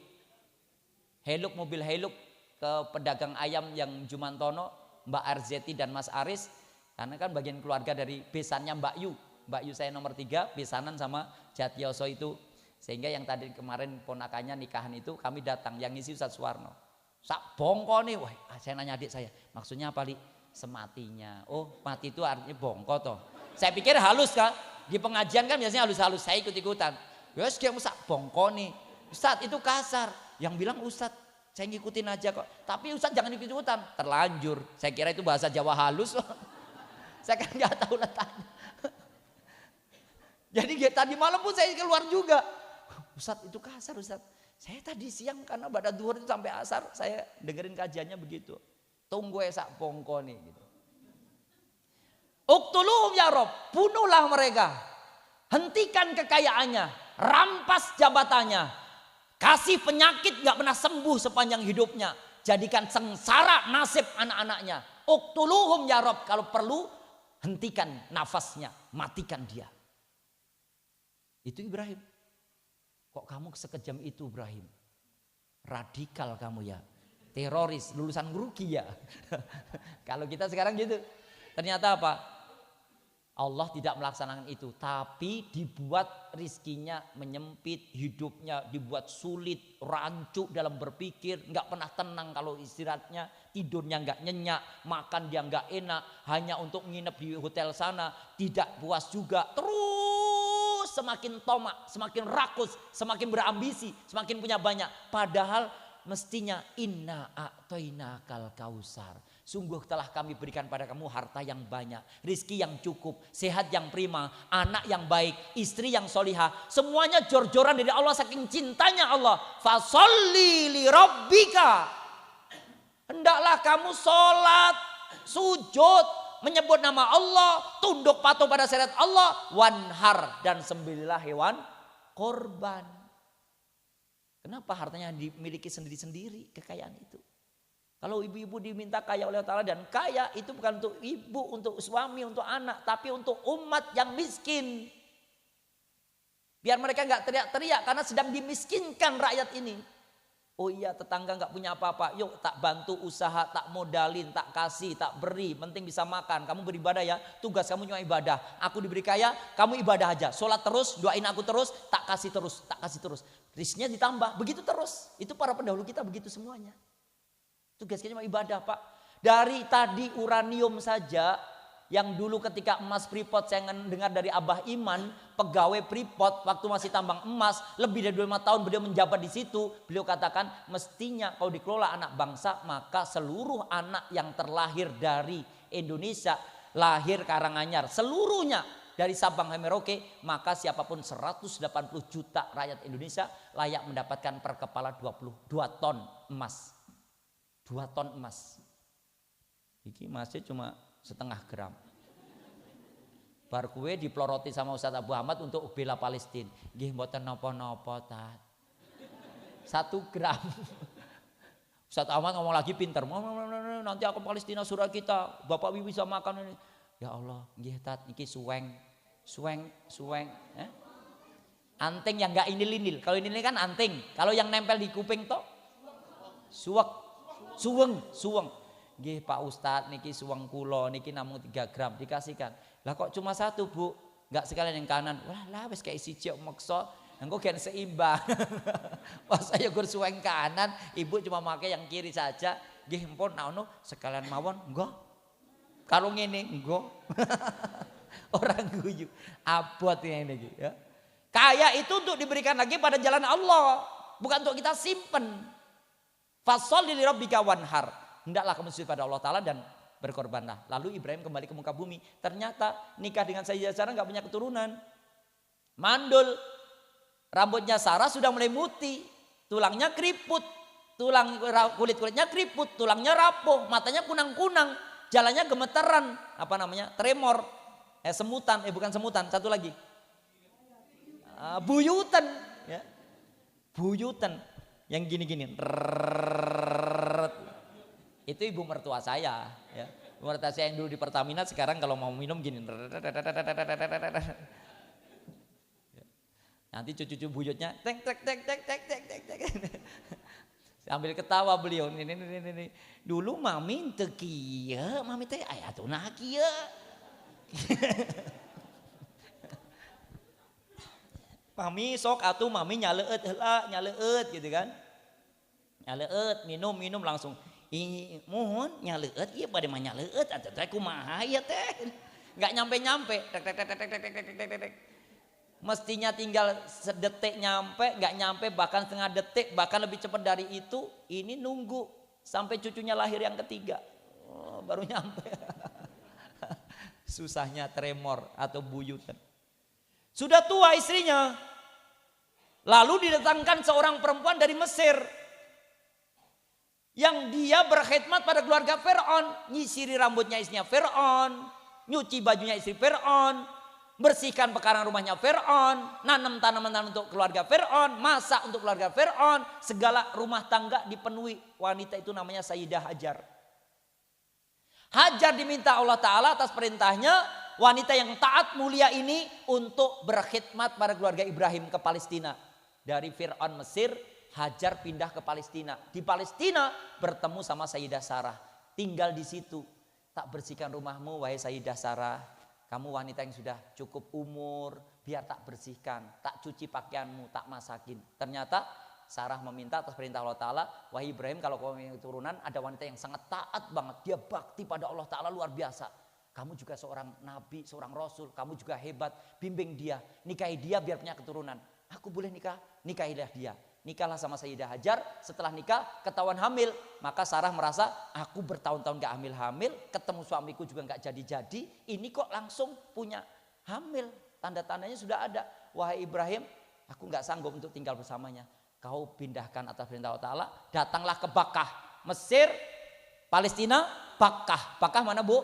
mobil Hilux ke pedagang ayam yang Jumantono, Mbak Arzeti dan Mas Aris. Karena kan bagian keluarga dari besannya Mbak Yu. Mbak Yu saya nomor 3, besanan sama Jatioso itu. Sehingga yang tadi kemarin ponakannya nikahan itu kami datang, yang ngisi Ustadz Suwarno. Sak bongko nih, wah saya nanya adik saya, maksudnya apa Li? Sematinya. Oh mati itu artinya bongko toh. Saya pikir halus kan, di pengajian kan biasanya halus-halus, saya ikut-ikutan. Yos dia sak bongko nih. Ustadz itu kasar. Yang bilang Ustadz, saya ngikutin aja kok. Tapi Ustadz jangan ikut-ikutan, terlanjur. Saya kira itu bahasa Jawa halus. Saya kan nggak tahu letaknya. Jadi tadi malam pun saya keluar juga. Ustadz itu kasar Ustadz. Saya tadi siang karena pada duhur itu sampai asar saya dengerin kajiannya begitu. Tunggu sak bongko nih gitu. Uktuluhum ya Rob, bunuhlah mereka. Hentikan kekayaannya, rampas jabatannya. Kasih penyakit gak pernah sembuh sepanjang hidupnya. Jadikan sengsara nasib anak-anaknya. Uktuluhum ya Rob, kalau perlu hentikan nafasnya, matikan dia. Itu Ibrahim. Kok kamu sekejam itu Ibrahim? Radikal kamu ya. Teroris, lulusan ruki ya. Kalau kita sekarang gitu. Ternyata apa? Allah tidak melaksanakan itu, tapi dibuat rizkinya menyempit, hidupnya dibuat sulit, rancu dalam berpikir, nggak pernah tenang kalau istirahatnya, tidurnya nggak nyenyak, makan dia nggak enak, hanya untuk nginep di hotel sana, tidak puas juga, terus semakin tomak, semakin rakus, semakin berambisi, semakin punya banyak. Padahal mestinya inna a'toinakal kausar. Sungguh telah kami berikan pada kamu harta yang banyak, rizki yang cukup, sehat yang prima, anak yang baik, istri yang solihah. Semuanya jor-joran dari Allah saking cintanya Allah. Fasolli li rabbika. Hendaklah kamu sholat, sujud, menyebut nama Allah, tunduk patuh pada syariat Allah, wanhar, dan sembelihlah hewan korban. Kenapa hartanya dimiliki sendiri-sendiri, kekayaan itu? Kalau ibu-ibu diminta kaya oleh Allah dan kaya itu bukan untuk ibu, untuk suami, untuk anak, tapi untuk umat yang miskin. Biar mereka nggak teriak-teriak karena sedang dimiskinkan rakyat ini. Oh iya, tetangga nggak punya apa-apa, yuk tak bantu usaha, tak modalin, tak kasih, tak beri, penting bisa makan. Kamu beribadah ya, tugas kamu cuma ibadah. Aku diberi kaya, kamu ibadah aja. Sholat terus, doain aku terus, tak kasih terus, tak kasih terus. Rizkinya ditambah, begitu terus. Itu para pendahulu kita begitu semuanya. Tugasnya cuma ibadah Pak. Dari tadi uranium saja, yang dulu ketika emas Freeport, saya dengar dari Abah Iman, pegawai Freeport waktu masih tambang emas, lebih dari 25 tahun beliau menjabat di situ. Beliau katakan mestinya kalau dikelola anak bangsa, maka seluruh anak yang terlahir dari Indonesia, lahir Karanganyar, seluruhnya dari Sabang sampai Merauke, maka siapapun 180 juta rakyat Indonesia layak mendapatkan per kepala 22 ton emas. 2 ton emas. Iki masih cuma setengah gram. Bar kue diploroti sama Ustadz Abu Ahmad untuk bela Palestina. Nggih mboten napa-napa ta. 1 gram. Ustadz Ahmad ngomong lagi pinter. Nanti aku Palestina surah kita. Bapak Ibu bisa makan ini. Ya Allah, nggih tat iki suweng. Anting yang enggak inil-inil. Kalau inil kan anting. Kalau yang nempel di kuping toh suwek. Suweng. Nggih Pak Ustadz niki suweng kula niki namung 3 gram dikasihkan. Lah kok cuma 1 Bu? Enggak sekalian yang kanan. Wah wis kayak siji maksa. Engko gen seimbang. Pas saya gur suweng kanan, ibu cuma pakai yang kiri saja. Nggih empun naono sekalian mawon. Enggak. Karo ngene enggak. Orang guyu. Abot yang ini ya. Kaya itu untuk diberikan lagi pada jalan Allah, bukan untuk kita simpen. Fasholli li rabbika wanhar. Hendaklah kamu sujud pada Allah Ta'ala dan berkorbanlah. Lalu Ibrahim kembali ke muka bumi. Ternyata nikah dengan Sayyidah Sarah gak punya keturunan. Mandul. Rambutnya Sarah sudah mulai mutih. Tulangnya keriput. Kulit-kulitnya keriput. Tulangnya rapuh. Matanya kunang-kunang. Jalannya gemeteran. Apa namanya? Tremor. Semutan. Bukan semutan. Satu lagi. Buyutan. Ya. Buyutan. Yang gini-gini. Itu ibu mertua saya. Ya. Ibu mertua saya yang dulu di Pertamina sekarang kalau mau minum gini. Nanti cucu-cucu buyutnya tek. Sambil ketawa beliau. Ini. Dulu mami teu kieu, mami teh aya atuh kieu. Mami sok atuh mami nyaleueut heula, nyaleueut gitu kan. Nyaleueut, minum langsung. Mohon nyaleueut ieu bade mah nyaleueut atuh teh kumaha ya teh. Enggak nyampe-nyampe. Tek. Mestinya tinggal sedetik nyampe, enggak nyampe bahkan setengah detik, bahkan lebih cepat dari itu. Ini nunggu sampai cucunya lahir yang ketiga. Oh, baru nyampe. Susahnya tremor atau buyutan. Sudah tua istrinya. Lalu didatangkan seorang perempuan dari Mesir. Yang dia berkhidmat pada keluarga Fir'aun. Nyisiri rambutnya istrinya Fir'aun. Nyuci bajunya istri Fir'aun. Bersihkan pekarangan rumahnya Fir'aun. Nanam tanaman untuk keluarga Fir'aun. Masak untuk keluarga Fir'aun. Segala rumah tangga dipenuhi. Wanita itu namanya Sayyidah Hajar. Hajar diminta Allah Ta'ala atas perintahnya. Wanita yang taat mulia ini untuk berkhidmat pada keluarga Ibrahim ke Palestina. Dari Fir'aun Mesir, Hajar pindah ke Palestina. Di Palestina bertemu sama Sayyidah Sarah. Tinggal di situ. Tak bersihkan rumahmu wahai Sayyidah Sarah. Kamu wanita yang sudah cukup umur. Biar tak bersihkan. Tak cuci pakaianmu, tak masakin. Ternyata Sarah meminta atas perintah Allah Ta'ala. Wahai Ibrahim, kalau kamu punya keturunan, ada wanita yang sangat taat banget. Dia bakti pada Allah Ta'ala luar biasa. Kamu juga seorang nabi, seorang rasul. Kamu juga hebat. Bimbing dia. Nikahi dia biar punya keturunan. Aku boleh nikah? Nikahilah dia. Nikahlah sama Sayyidah Hajar. Setelah nikah ketahuan hamil. Maka Sarah merasa aku bertahun-tahun gak hamil-hamil. Ketemu suamiku juga gak jadi-jadi. Ini kok langsung punya hamil. Tanda-tandanya sudah ada. Wahai Ibrahim, aku gak sanggup untuk tinggal bersamanya. Kau pindahkan atas perintah Allah Ta'ala. Datanglah ke Bakkah. Mesir, Palestina, Bakkah. Bakkah mana bu?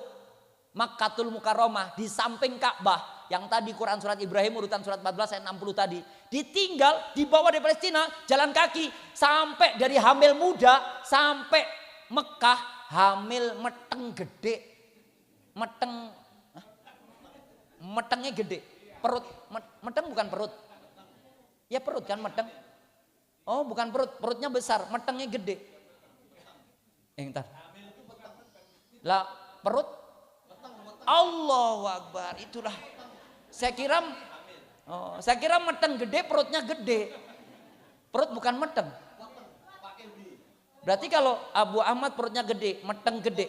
Makkatul Mukarramah. Di samping Ka'bah. Yang tadi Quran surat Ibrahim urutan surat 14 ayat 60 tadi. Ditinggal, dibawa dari Palestina, jalan kaki. Sampai dari hamil muda, sampai Mekah, hamil meteng gede. Metengnya gede. Perut, meteng bukan perut. Ya perut kan meteng. Oh bukan perut, perutnya besar, metengnya gede. Entar. Lah perut. Allahu Akbar, itulah. Saya kira meteng gede, perutnya gede. Perut bukan meteng. Berarti kalau Abu Ahmad perutnya gede, meteng gede.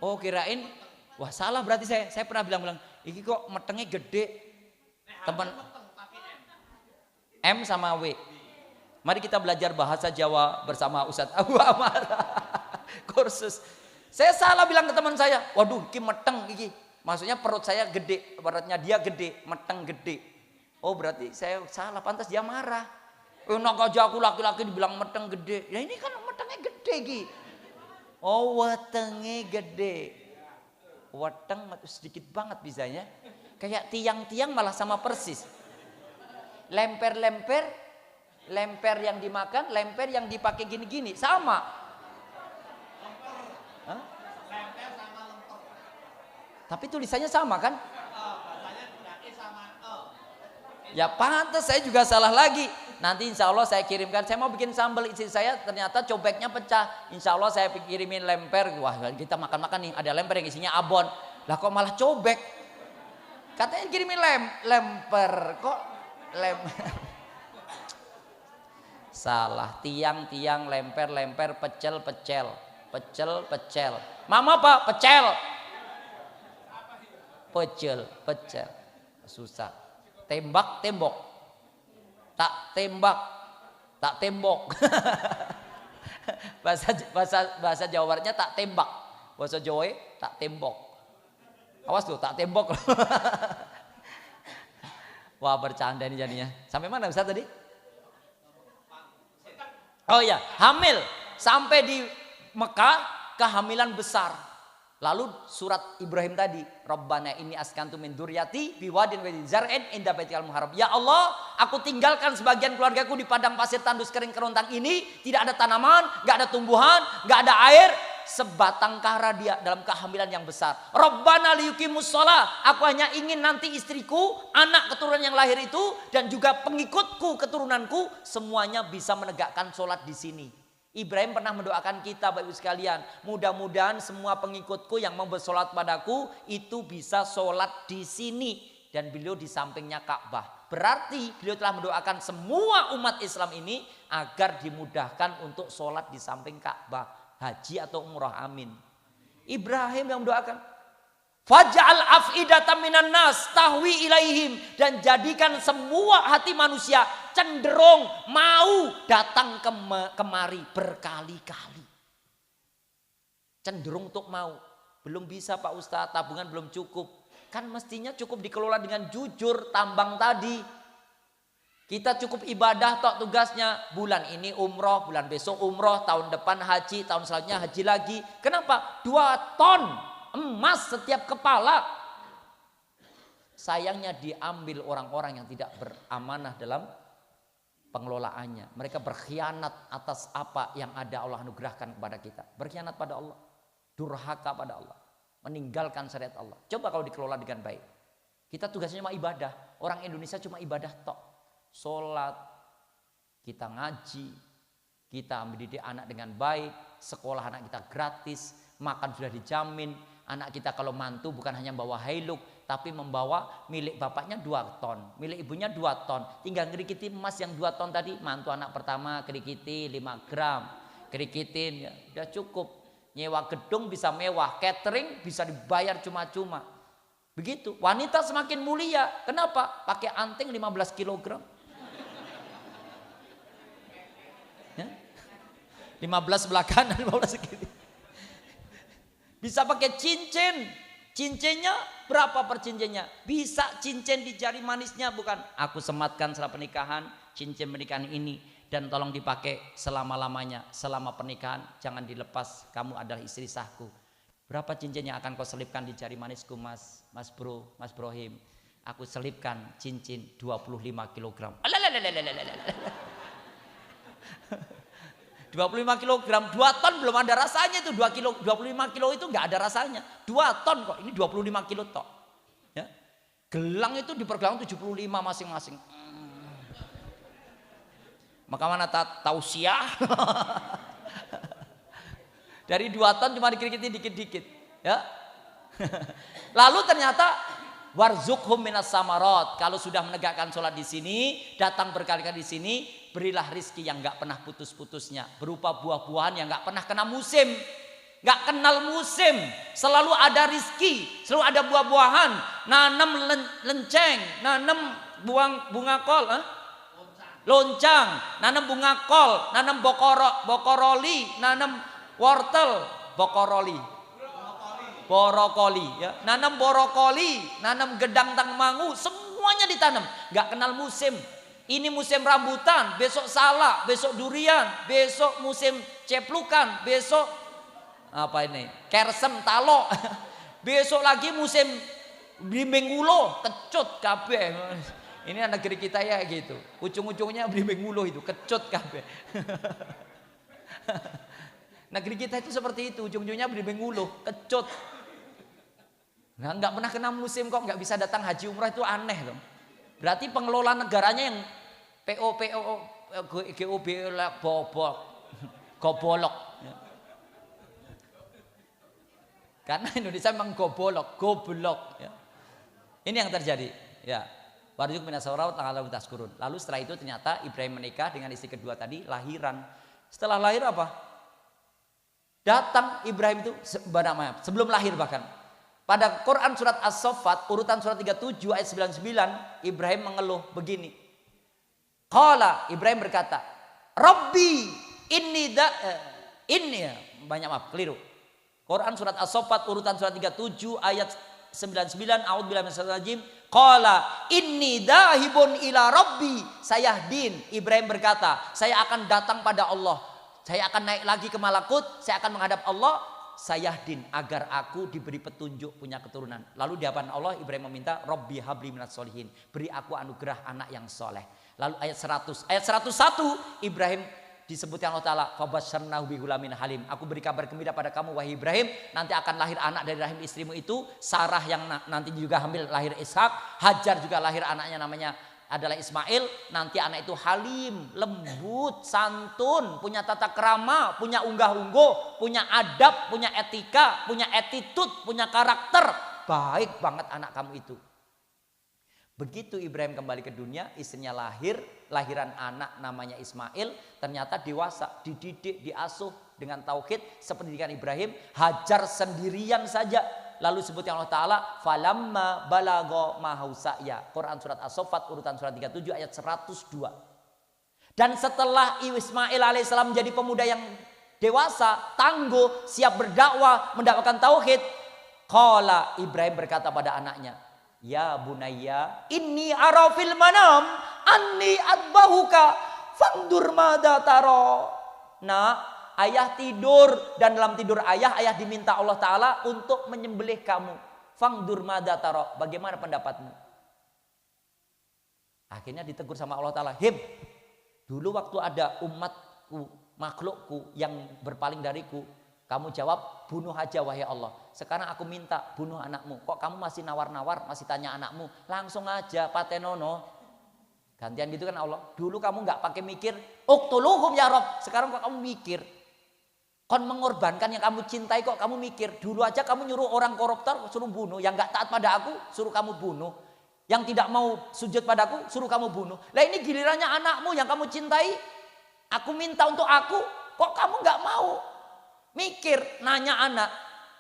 Oh kirain, wah salah berarti saya pernah bilang, ini kok metengnya gede. Teman M sama W. Mari kita belajar bahasa Jawa bersama Ustadz Abu Ahmad. Kursus. Saya salah bilang ke teman saya, waduh iki meteng iki. Maksudnya perut saya gede, perutnya dia gede, meteng gede. Oh berarti saya salah, pantas dia marah. Enak aja aku laki-laki dibilang meteng gede. Ya ini kan metengnya gede Gi. Oh wetenge gede. Weteng sedikit banget bisanya. Kayak tiang-tiang malah sama persis. Lemper yang dimakan, lemper yang dipakai gini-gini. Sama. Hah? Tapi tulisannya sama kan? Ya pantas saya juga salah lagi. Nanti insya Allah saya kirimkan. Saya mau bikin sambal istri saya ternyata cobeknya pecah. Insya Allah saya kirimin lemper. Wah kita makan-makan nih ada lemper yang isinya abon. Lah kok malah cobek? Katanya kirimin lemper. Kok salah. Tiang lemper pecel. Mama apa? Pecel. Susah. Tembok. Tak tembok. bahasa Jawa Baratnya tak tembak. Bahasa Jawa tak tembok. Awas tuh tak tembok. Wah bercanda ini jadinya. Sampai mana Ustaz tadi? Oh iya, hamil sampai di Mekah kehamilan besar. Lalu surat Ibrahim tadi, Rabbana inni askantu min dzurriyyati biwadin ghairi zar'in inda baitikal muharram. Ya Allah, aku tinggalkan sebagian keluargaku di padang pasir tandus kering kerontang ini, tidak ada tanaman, enggak ada tumbuhan, enggak ada air, sebatang kara dia dalam kehamilan yang besar. Rabbana liyuqimus shalah, aku hanya ingin nanti istriku, anak keturunan yang lahir itu dan juga pengikutku, keturunanku semuanya bisa menegakkan sholat di sini. Ibrahim pernah mendoakan kita Bapak Ibu sekalian. Mudah-mudahan semua pengikutku yang mau bersolat padaku itu bisa solat di sini. Dan beliau di sampingnya Ka'bah. Berarti beliau telah mendoakan semua umat Islam ini agar dimudahkan untuk solat di samping Ka'bah. Haji atau umrah, amin. Ibrahim yang mendoakan. Faj'al af'idatan minan nas tahwi ilaihim, dan jadikan semua hati manusia cenderung mau datang kemari berkali-kali. Cenderung untuk mau. Belum bisa Pak Ustadz, tabungan belum cukup. Kan mestinya cukup dikelola dengan jujur tambang tadi. Kita cukup ibadah tok tugasnya. Bulan ini umroh, bulan besok umroh, tahun depan haji, tahun selanjutnya haji lagi. Kenapa? 2 ton emas setiap kepala. Sayangnya diambil orang-orang yang tidak beramanah dalam pengelolaannya. Mereka berkhianat atas apa yang ada Allah anugerahkan kepada kita. Berkhianat pada Allah. Durhaka pada Allah. Meninggalkan syariat Allah. Coba kalau dikelola dengan baik. Kita tugasnya cuma ibadah. Orang Indonesia cuma ibadah tok. Sholat, kita ngaji, kita mendidik anak dengan baik, sekolah anak kita gratis, makan sudah dijamin. Anak kita kalau mantu bukan hanya bawa Hilux, tapi membawa milik bapaknya 2 ton, milik ibunya 2 ton. Tinggal kerikiti emas yang 2 ton tadi, mantu anak pertama kerikiti 5 gram, kerikitin, ya, udah cukup. Nyewa gedung bisa mewah, catering bisa dibayar cuma-cuma. Begitu, wanita semakin mulia. Kenapa? Pakai anting 15 kilogram. Ya? 15 sebelah kanan, 15 kiri. Bisa pakai cincin. Cincinnya berapa per cincinnya? Bisa cincin di jari manisnya, bukan? Aku sematkan setelah pernikahan, cincin pernikahan ini. Dan tolong dipakai selama-lamanya. Selama pernikahan jangan dilepas. Kamu adalah istri sahku. Berapa cincin yang akan kau selipkan di jari manisku, Mas Bro, Mas Brohim? Aku selipkan cincin 25 kilogram. 25 kilogram, 2 ton belum ada rasanya itu. 25 kilo itu nggak ada rasanya. 2 ton kok, ini 25 kilo tok. Ya. Gelang itu dipergelang 75 masing-masing. Maka mana tausiah? Dari 2 ton cuma dikit-dikit dikit-dikit. Ya. Lalu ternyata warzuqhum minas samarot. Kalau sudah menegakkan sholat di sini, datang berkali-kali di sini, berilah rizki yang nggak pernah putus-putusnya, berupa buah-buahan yang nggak pernah kena musim, nggak kenal musim, selalu ada rizki, selalu ada buah-buahan. Nanam lenceng, nanam bunga kol, loncang, nanam bunga kol, nanam bokoroli, nanam wortel, borokoli, ya. Nanam borokoli, nanam gedang tangmangu, semuanya ditanam, nggak kenal musim. Ini musim rambutan, besok salak, besok durian, besok musim ceplukan, besok apa ini? Kersem talo. Besok lagi musim blimbing ulo, kecut kabeh. Ini negeri kita ya gitu. Ujung-ujungnya blimbing ulo itu kecut kabeh. Negeri kita itu seperti itu, ujung-ujungnya blimbing ulo, kecut. Nah, nggak pernah kena musim kok nggak bisa datang haji umrah, itu aneh loh. Berarti pengelola negaranya yang GOB gobolok. Karena Indonesia memang goblok. Ya. Ini yang terjadi. Ya. Warjuk minasawarat tanggal taskurun. Lalu setelah itu ternyata Ibrahim menikah dengan istri kedua tadi, lahiran. Setelah lahir apa? Datang Ibrahim itu sebelum lahir bahkan. Pada Quran surat As-Saffat urutan surat 37 ayat 99, Ibrahim mengeluh begini. Qala, Ibrahim berkata, Rabbi inni keliru. Quran surat As-Saffat urutan surat 37 ayat 99, a'udzubillahi minasyaitonir rajim. Qala inni dahibun ila rabbi sayahdin. Ibrahim berkata, saya akan datang pada Allah. Saya akan naik lagi ke malakut, saya akan menghadap Allah. Sayahdin, agar aku diberi petunjuk punya keturunan. Lalu di hadapan Allah Ibrahim meminta Rabbi habli minaz solihin, beri aku anugerah anak yang soleh. Lalu ayat 100, ayat 101 Ibrahim disebutkan Allah Ta'ala fabasyarnahu bigulamin halim, aku beri kabar gembira pada kamu wahai Ibrahim, nanti akan lahir anak dari rahim istrimu itu, Sarah yang nanti juga hamil lahir Ishak, Hajar juga lahir anaknya namanya adalah Ismail. Nanti anak itu halim, lembut, santun, punya tata krama, punya unggah-ungguh, punya adab, punya etika, punya attitude, punya karakter. Baik banget anak kamu itu. Begitu Ibrahim kembali ke dunia, istrinya lahiran anak namanya Ismail, ternyata dewasa, dididik, diasuh dengan tauhid seperti pendidikan Ibrahim. Hajar sendirian saja. Lalu sebutnya Allah Ta'ala, falamma balagha mahausaya. Quran surat As-Saffat urutan surat 37 ayat 102. Dan setelah Ismail alaihissalam menjadi pemuda yang dewasa, tangguh, siap berdakwah, mendakwakan tauhid, qala, Ibrahim berkata pada anaknya, ya bunayya inni ara fil manam anni adbahuka fandur madza tara. Nah, ayah tidur dan dalam tidur ayah diminta Allah Ta'ala untuk menyembelih kamu. Fangdur madza tara, bagaimana pendapatmu? Akhirnya ditegur sama Allah Ta'ala, dulu waktu ada umatku, makhlukku yang berpaling dariku, kamu jawab bunuh aja wahai Allah. Sekarang aku minta bunuh anakmu. Kok kamu masih nawar-nawar, masih tanya anakmu? Langsung aja patenono. Gantian gitu kan Allah. Dulu kamu nggak pakai mikir, uqtuluhum ya Rob. Sekarang kok kamu mikir. Kon mengorbankan yang kamu cintai kok kamu mikir. Dulu aja kamu nyuruh orang koruptor suruh bunuh. Yang nggak taat pada aku suruh kamu bunuh. Yang tidak mau sujud padaku suruh kamu bunuh. Lah ini gilirannya anakmu yang kamu cintai. Aku minta untuk aku. Kok kamu nggak mau? Mikir, nanya anak.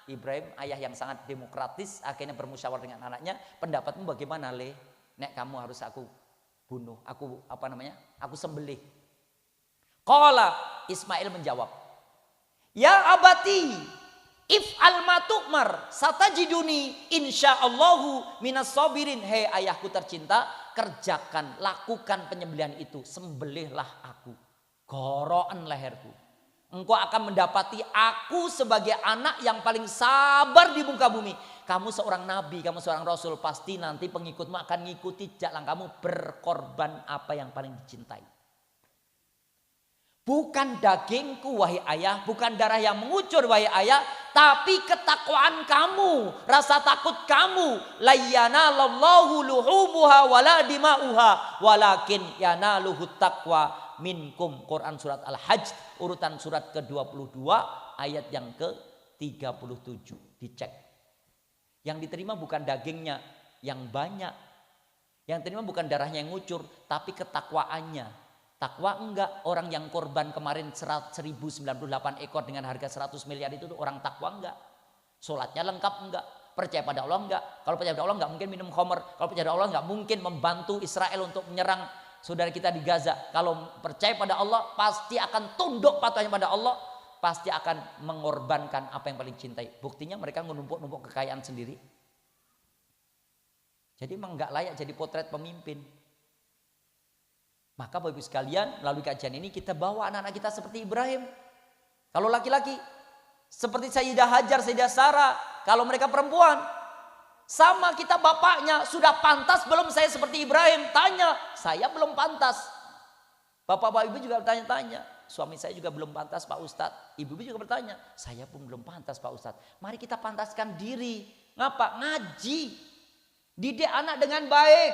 Ibrahim ayah yang sangat demokratis. Akhirnya bermusyawarah dengan anaknya. Pendapatmu bagaimana Le? Nek kamu harus aku bunuh. Aku sembelih. Qala Ismail menjawab. Ya abati, if'al ma tu'mar, satajiduni insyaallahu minas sabirin. Hei ayahku tercinta, kerjakan, lakukan penyembelihan itu, sembelihlah aku, gorokan leherku. Engkau akan mendapati aku sebagai anak yang paling sabar di muka bumi. Kamu seorang nabi, kamu seorang rasul, pasti nanti pengikutmu akan ngikuti jejak langkahmu, berkorban apa yang paling dicintai. Bukan dagingku wahai ayah, bukan darah yang mengucur wahai ayah, tapi ketakwaan kamu, rasa takut kamu. La yanalallahu luhumuha wala dima'uha walakin yanaluhu taqwa minkum. Quran surat Al-Hajj urutan surat ke-22 ayat yang ke-37. Dicek. Yang diterima bukan dagingnya yang banyak. Yang diterima bukan darahnya yang ngucur, tapi ketakwaannya. Takwa enggak. Orang yang korban kemarin 1098 ekor dengan harga 100 miliar itu orang takwa enggak. Sholatnya lengkap enggak. Percaya pada Allah enggak. Kalau percaya pada Allah enggak mungkin minum khamr. Kalau percaya pada Allah enggak mungkin membantu Israel untuk menyerang saudara kita di Gaza. Kalau percaya pada Allah pasti akan tunduk patuhnya pada Allah. Pasti akan mengorbankan apa yang paling cintai. Buktinya mereka menumpuk-numpuk kekayaan sendiri. Jadi memang enggak layak jadi potret pemimpin. Maka Bapak Ibu sekalian, melalui kajian ini kita bawa anak-anak kita seperti Ibrahim. Kalau laki-laki, seperti Sayyidah Hajar, Sayyidah Sarah. Kalau mereka perempuan, sama kita bapaknya. Sudah pantas belum saya seperti Ibrahim? Tanya, saya belum pantas. Bapak-bapak ibu juga bertanya-tanya. Suami saya juga belum pantas Pak Ustadz. Ibu-ibu juga bertanya, saya pun belum pantas Pak Ustadz. Mari kita pantaskan diri. Ngapa? Ngaji. Didik anak dengan baik.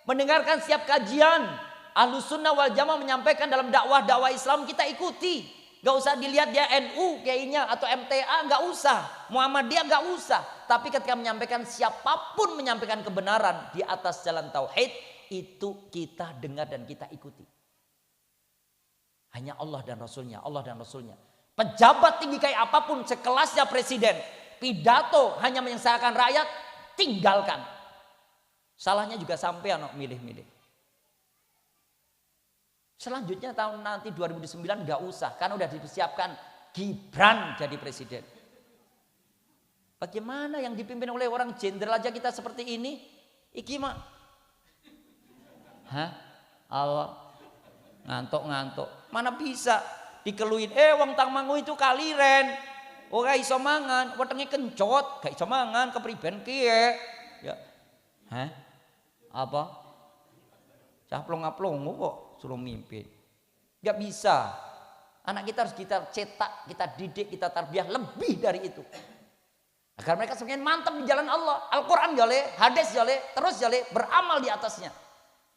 Mendengarkan setiap kajian. Ahlus Sunnah wal Jamaah menyampaikan dalam dakwah-dakwah Islam kita ikuti. Gak usah dilihat dia NU kayaknya atau MTA, gak usah. Muhammadiyah gak usah. Tapi ketika menyampaikan siapapun menyampaikan kebenaran di atas jalan tauhid, itu kita dengar dan kita ikuti. Hanya Allah dan Rasulnya, Allah dan Rasulnya. Pejabat tinggi kayak apapun sekelasnya presiden, pidato hanya menyengsarakan rakyat, tinggalkan. Salahnya juga sampai milih-milih. Selanjutnya tahun nanti 2009 nggak usah, karena udah dipersiapkan Gibran jadi presiden. Bagaimana yang dipimpin oleh orang jenderal aja kita seperti ini? Iki mah, Allah ngantuk-ngantuk. Mana bisa dikeluin? Wong tang mangu itu kaliren. Oh gak iso mangan, wetenge kencot, gak iso mangan, kepriben kiye. Ya, apa? Caplong-aplong kok. Suruh mimpin. Gak bisa. Anak kita harus kita cetak, kita didik, kita tarbiyah lebih dari itu. Agar mereka semakin mantap di jalan Allah. Al-Quran jale, hadis jale, terus jale, beramal di atasnya.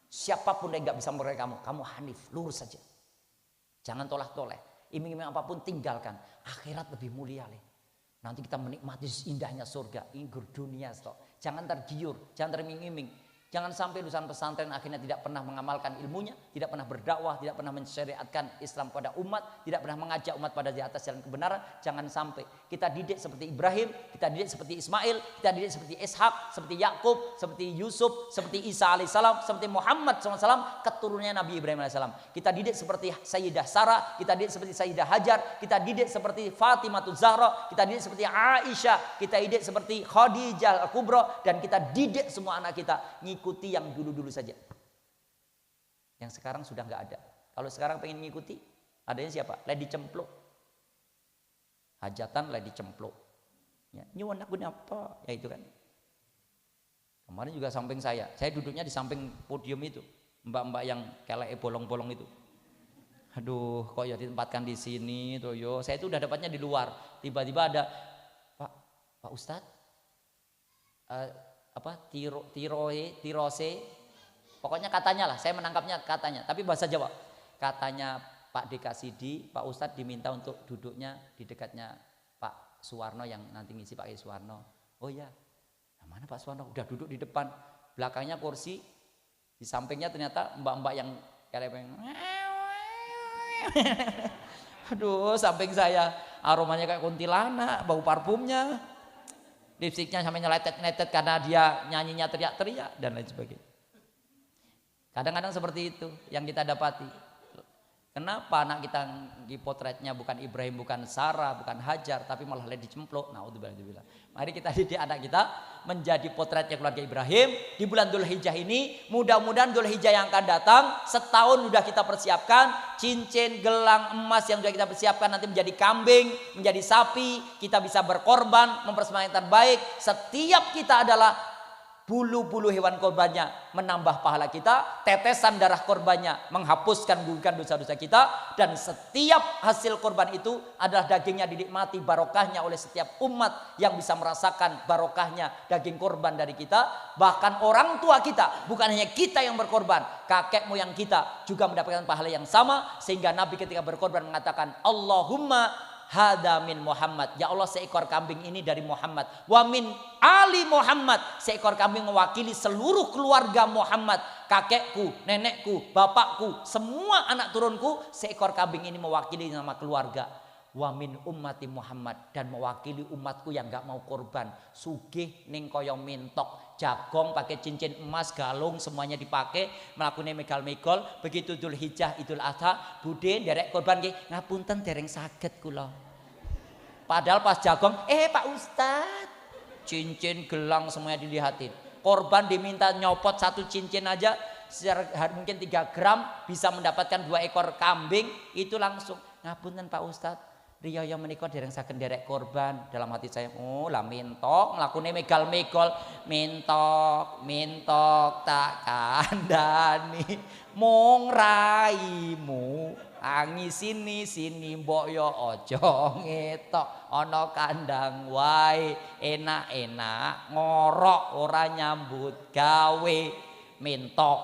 Siapapun yang gak bisa mereka kamu hanif, lurus saja. Jangan toleh-toleh. Iming-iming apapun tinggalkan. Akhirat lebih mulia. Nanti kita menikmati indahnya surga. Ini dunia. Jangan tergiur, jangan teriming-iming. Jangan sampai lulusan pesantren akhirnya tidak pernah mengamalkan ilmunya, tidak pernah berdakwah, tidak pernah mensyariatkan Islam pada umat, tidak pernah mengajak umat pada di atas jalan kebenaran. Jangan sampai kita didik seperti Ibrahim, kita didik seperti Ismail, kita didik seperti Ishak, seperti Yakub, seperti Yusuf, seperti Isa alaihissalam, seperti Muhammad SAW, keturunannya Nabi Ibrahim alaihissalam. Kita didik seperti Sayyidah Sarah, kita didik seperti Sayyidah Hajar, kita didik seperti Fatimah Zahra, kita didik seperti Aisyah, kita didik seperti Khadijah Al-Kubra, dan kita didik semua anak kita ikuti yang dulu-dulu saja. Yang sekarang sudah nggak ada. Kalau sekarang pengen ngikuti, adanya siapa? Lady Cempluk. Hajatan Lady Cempluk. Ya, nyuwun aku apa? Ya itu kan. Kemarin juga samping saya duduknya di samping podium itu. Mbak-mbak yang kelek bolong-bolong itu. Aduh, kok ya ditempatkan di sini tuh yo. Saya itu udah dapatnya di luar. Tiba-tiba ada Pak Ustadz. Tirose Pokoknya katanya lah, saya menangkapnya katanya. Tapi bahasa Jawa. Katanya Pak Dekasidi, Pak Ustadz diminta untuk duduknya di dekatnya Pak Suwarno yang nanti ngisi Pak Suwarno. Oh ya, nah, mana Pak Suwarno? Udah duduk di depan. Belakangnya kursi, di sampingnya ternyata mbak-mbak yang kayak aduh, samping saya aromanya kayak kuntilanak, bau parfumnya. Lipstiknya sampai nyeletet-nyeletet karena dia nyanyinya teriak-teriak dan lain sebagainya. Kadang-kadang seperti itu yang kita dapati. Kenapa anak kita potretnya bukan Ibrahim, bukan Sarah, bukan Hajar, tapi malah lagi dicempluk. Naudzubillah. Mari kita didik anak kita menjadi potretnya keluarga Ibrahim di bulan Dzulhijjah ini. Mudah-mudahan Dzulhijjah yang akan datang setahun sudah kita persiapkan cincin, gelang, emas yang sudah kita persiapkan nanti menjadi kambing, menjadi sapi. Kita bisa berkorban, mempersembahkan terbaik. Setiap kita adalah bulu-bulu hewan korbannya menambah pahala kita, tetesan darah korbannya menghapuskan gugurkan dosa-dosa kita, dan setiap hasil korban itu adalah dagingnya dinikmati barokahnya oleh setiap umat yang bisa merasakan barokahnya daging korban dari kita. Bahkan orang tua kita, bukan hanya kita yang berkorban, kakek moyang kita juga mendapatkan pahala yang sama. Sehingga Nabi ketika berkorban mengatakan, Allahumma hada min Muhammad, ya Allah seekor kambing ini dari Muhammad, wa min ali Muhammad, seekor kambing mewakili seluruh keluarga Muhammad, kakekku, nenekku, bapakku, semua anak turunku, seekor kambing ini mewakili nama keluarga. Wa min ummati Muhammad, dan mewakili umatku yang gak mau korban, sugih ning koyo mintok, jagong pakai cincin emas, galung semuanya dipakai, melakukan megal-megol. Begitu Dzulhijjah Idul Adha, budhe derek korban nggih, ngapunten dereng saged kula. Padahal pas jagong, Pak Ustadz, cincin, gelang semuanya dilihatin. Korban diminta nyopot satu cincin aja, mungkin 3 gram bisa mendapatkan 2 ekor kambing, itu langsung ngapunten Pak Ustadz, riyaya menika dereng saged derek korban. Dalam hati saya, oh lah mintok nglakune megal-megol, mintok tak kandhani mung raimu, angi sini mbok yo aja ngetok, ana kandang wae enak-enak ngorok ora nyambut gawe, mintok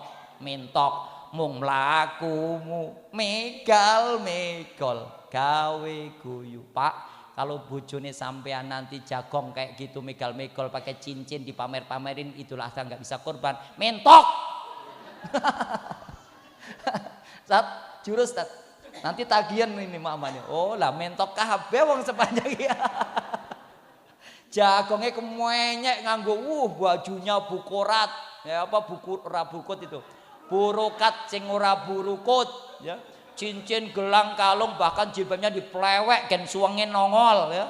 mung mlakumu megal-megol gawe guyu. Pak, kalau bojone sampean nanti jagong kayak gitu megal-megol pakai cincin dipamer-pamerin, itulah nggak bisa korban, mentok. Sat jurus tat. Nanti tagihan ini mamanya. Oh lah mentok kabeh wong sepanjang ya. Jagongnya kemenyek nganggo bajunya bukorat. Ya apa buku rabukut itu. Burokat sing ora burukut ya. Cincin, gelang, kalung, bahkan jilbabnya diplewek gen suwenge nongol ya.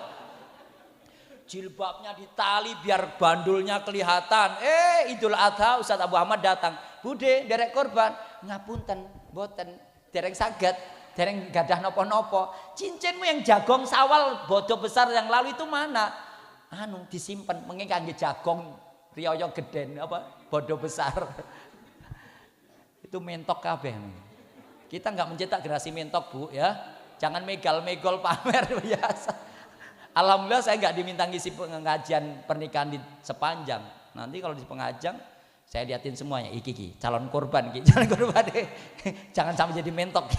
Jilbabnya ditali biar bandulnya kelihatan. Idul Adha Ustadz Abu Ahmad datang. Bude derek korban, ngapunten boten dereng saged, dereng gadah nopo-nopo. Cincinmu yang jagong sawal bodo besar yang lalu itu mana? Anu disimpan mengke kangge jagong riyaya geden apa bodo besar. Itu mentok kabeh. Kita nggak mencetak generasi mentok Bu ya. Jangan megal-megol pamer biasa. Alhamdulillah saya nggak diminta ngisi pengajian pernikahan di sepanjang. Nanti kalau di pengajian saya liatin semuanya. Iki calon korban, calon korban. Jangan sampai jadi mentok.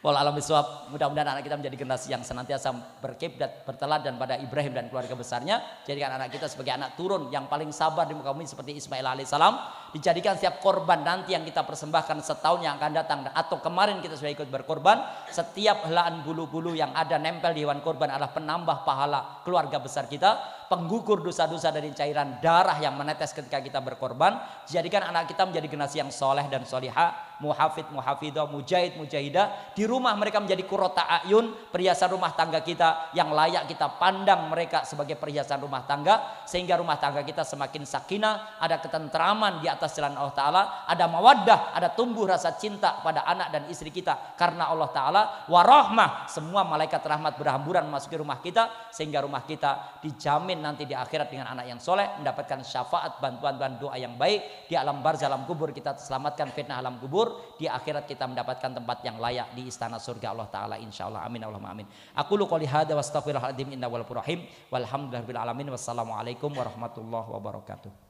Wallahu a'lam bishawab. Mudah-mudahan anak kita menjadi generasi yang senantiasa berkiblat, berteladan pada Ibrahim dan keluarga besarnya. Jadikan anak kita sebagai anak turun yang paling sabar di muka bumi seperti Ismail alaihissalam. Dijadikan setiap korban nanti yang kita persembahkan setahun yang akan datang, atau kemarin kita sudah ikut berkorban, setiap helaan bulu-bulu yang ada nempel di hewan korban adalah penambah pahala keluarga besar kita, penggugur dosa-dosa dari cairan darah yang menetes ketika kita berkorban. Jadikan anak kita menjadi generasi yang soleh dan solihah, muhafid, muhafidah, mujahid, mujahidah. Di rumah mereka menjadi qurrata ayun, perhiasan rumah tangga kita yang layak kita pandang mereka sebagai perhiasan rumah tangga, sehingga rumah tangga kita semakin sakinah, ada ketentraman di atas jalan Allah Ta'ala, ada mawaddah, ada tumbuh rasa cinta pada anak dan istri kita karena Allah Ta'ala, warahmah, semua malaikat rahmat berhamburan memasuki rumah kita, sehingga rumah kita dijamin nanti di akhirat dengan anak yang soleh, mendapatkan syafaat, bantuan dan doa yang baik. Di alam barzah, alam kubur kita selamatkan fitnah alam kubur, di akhirat kita mendapatkan tempat yang layak di istana surga Allah Ta'ala, insyaallah. Amin Allahumma amin. Aku lu qouli hadza wa astaghfirullahaladzim innahu ghafurur rahim walhamdulillahirabbil alamin. Wassalamualaikum warahmatullahi wabarakatuh.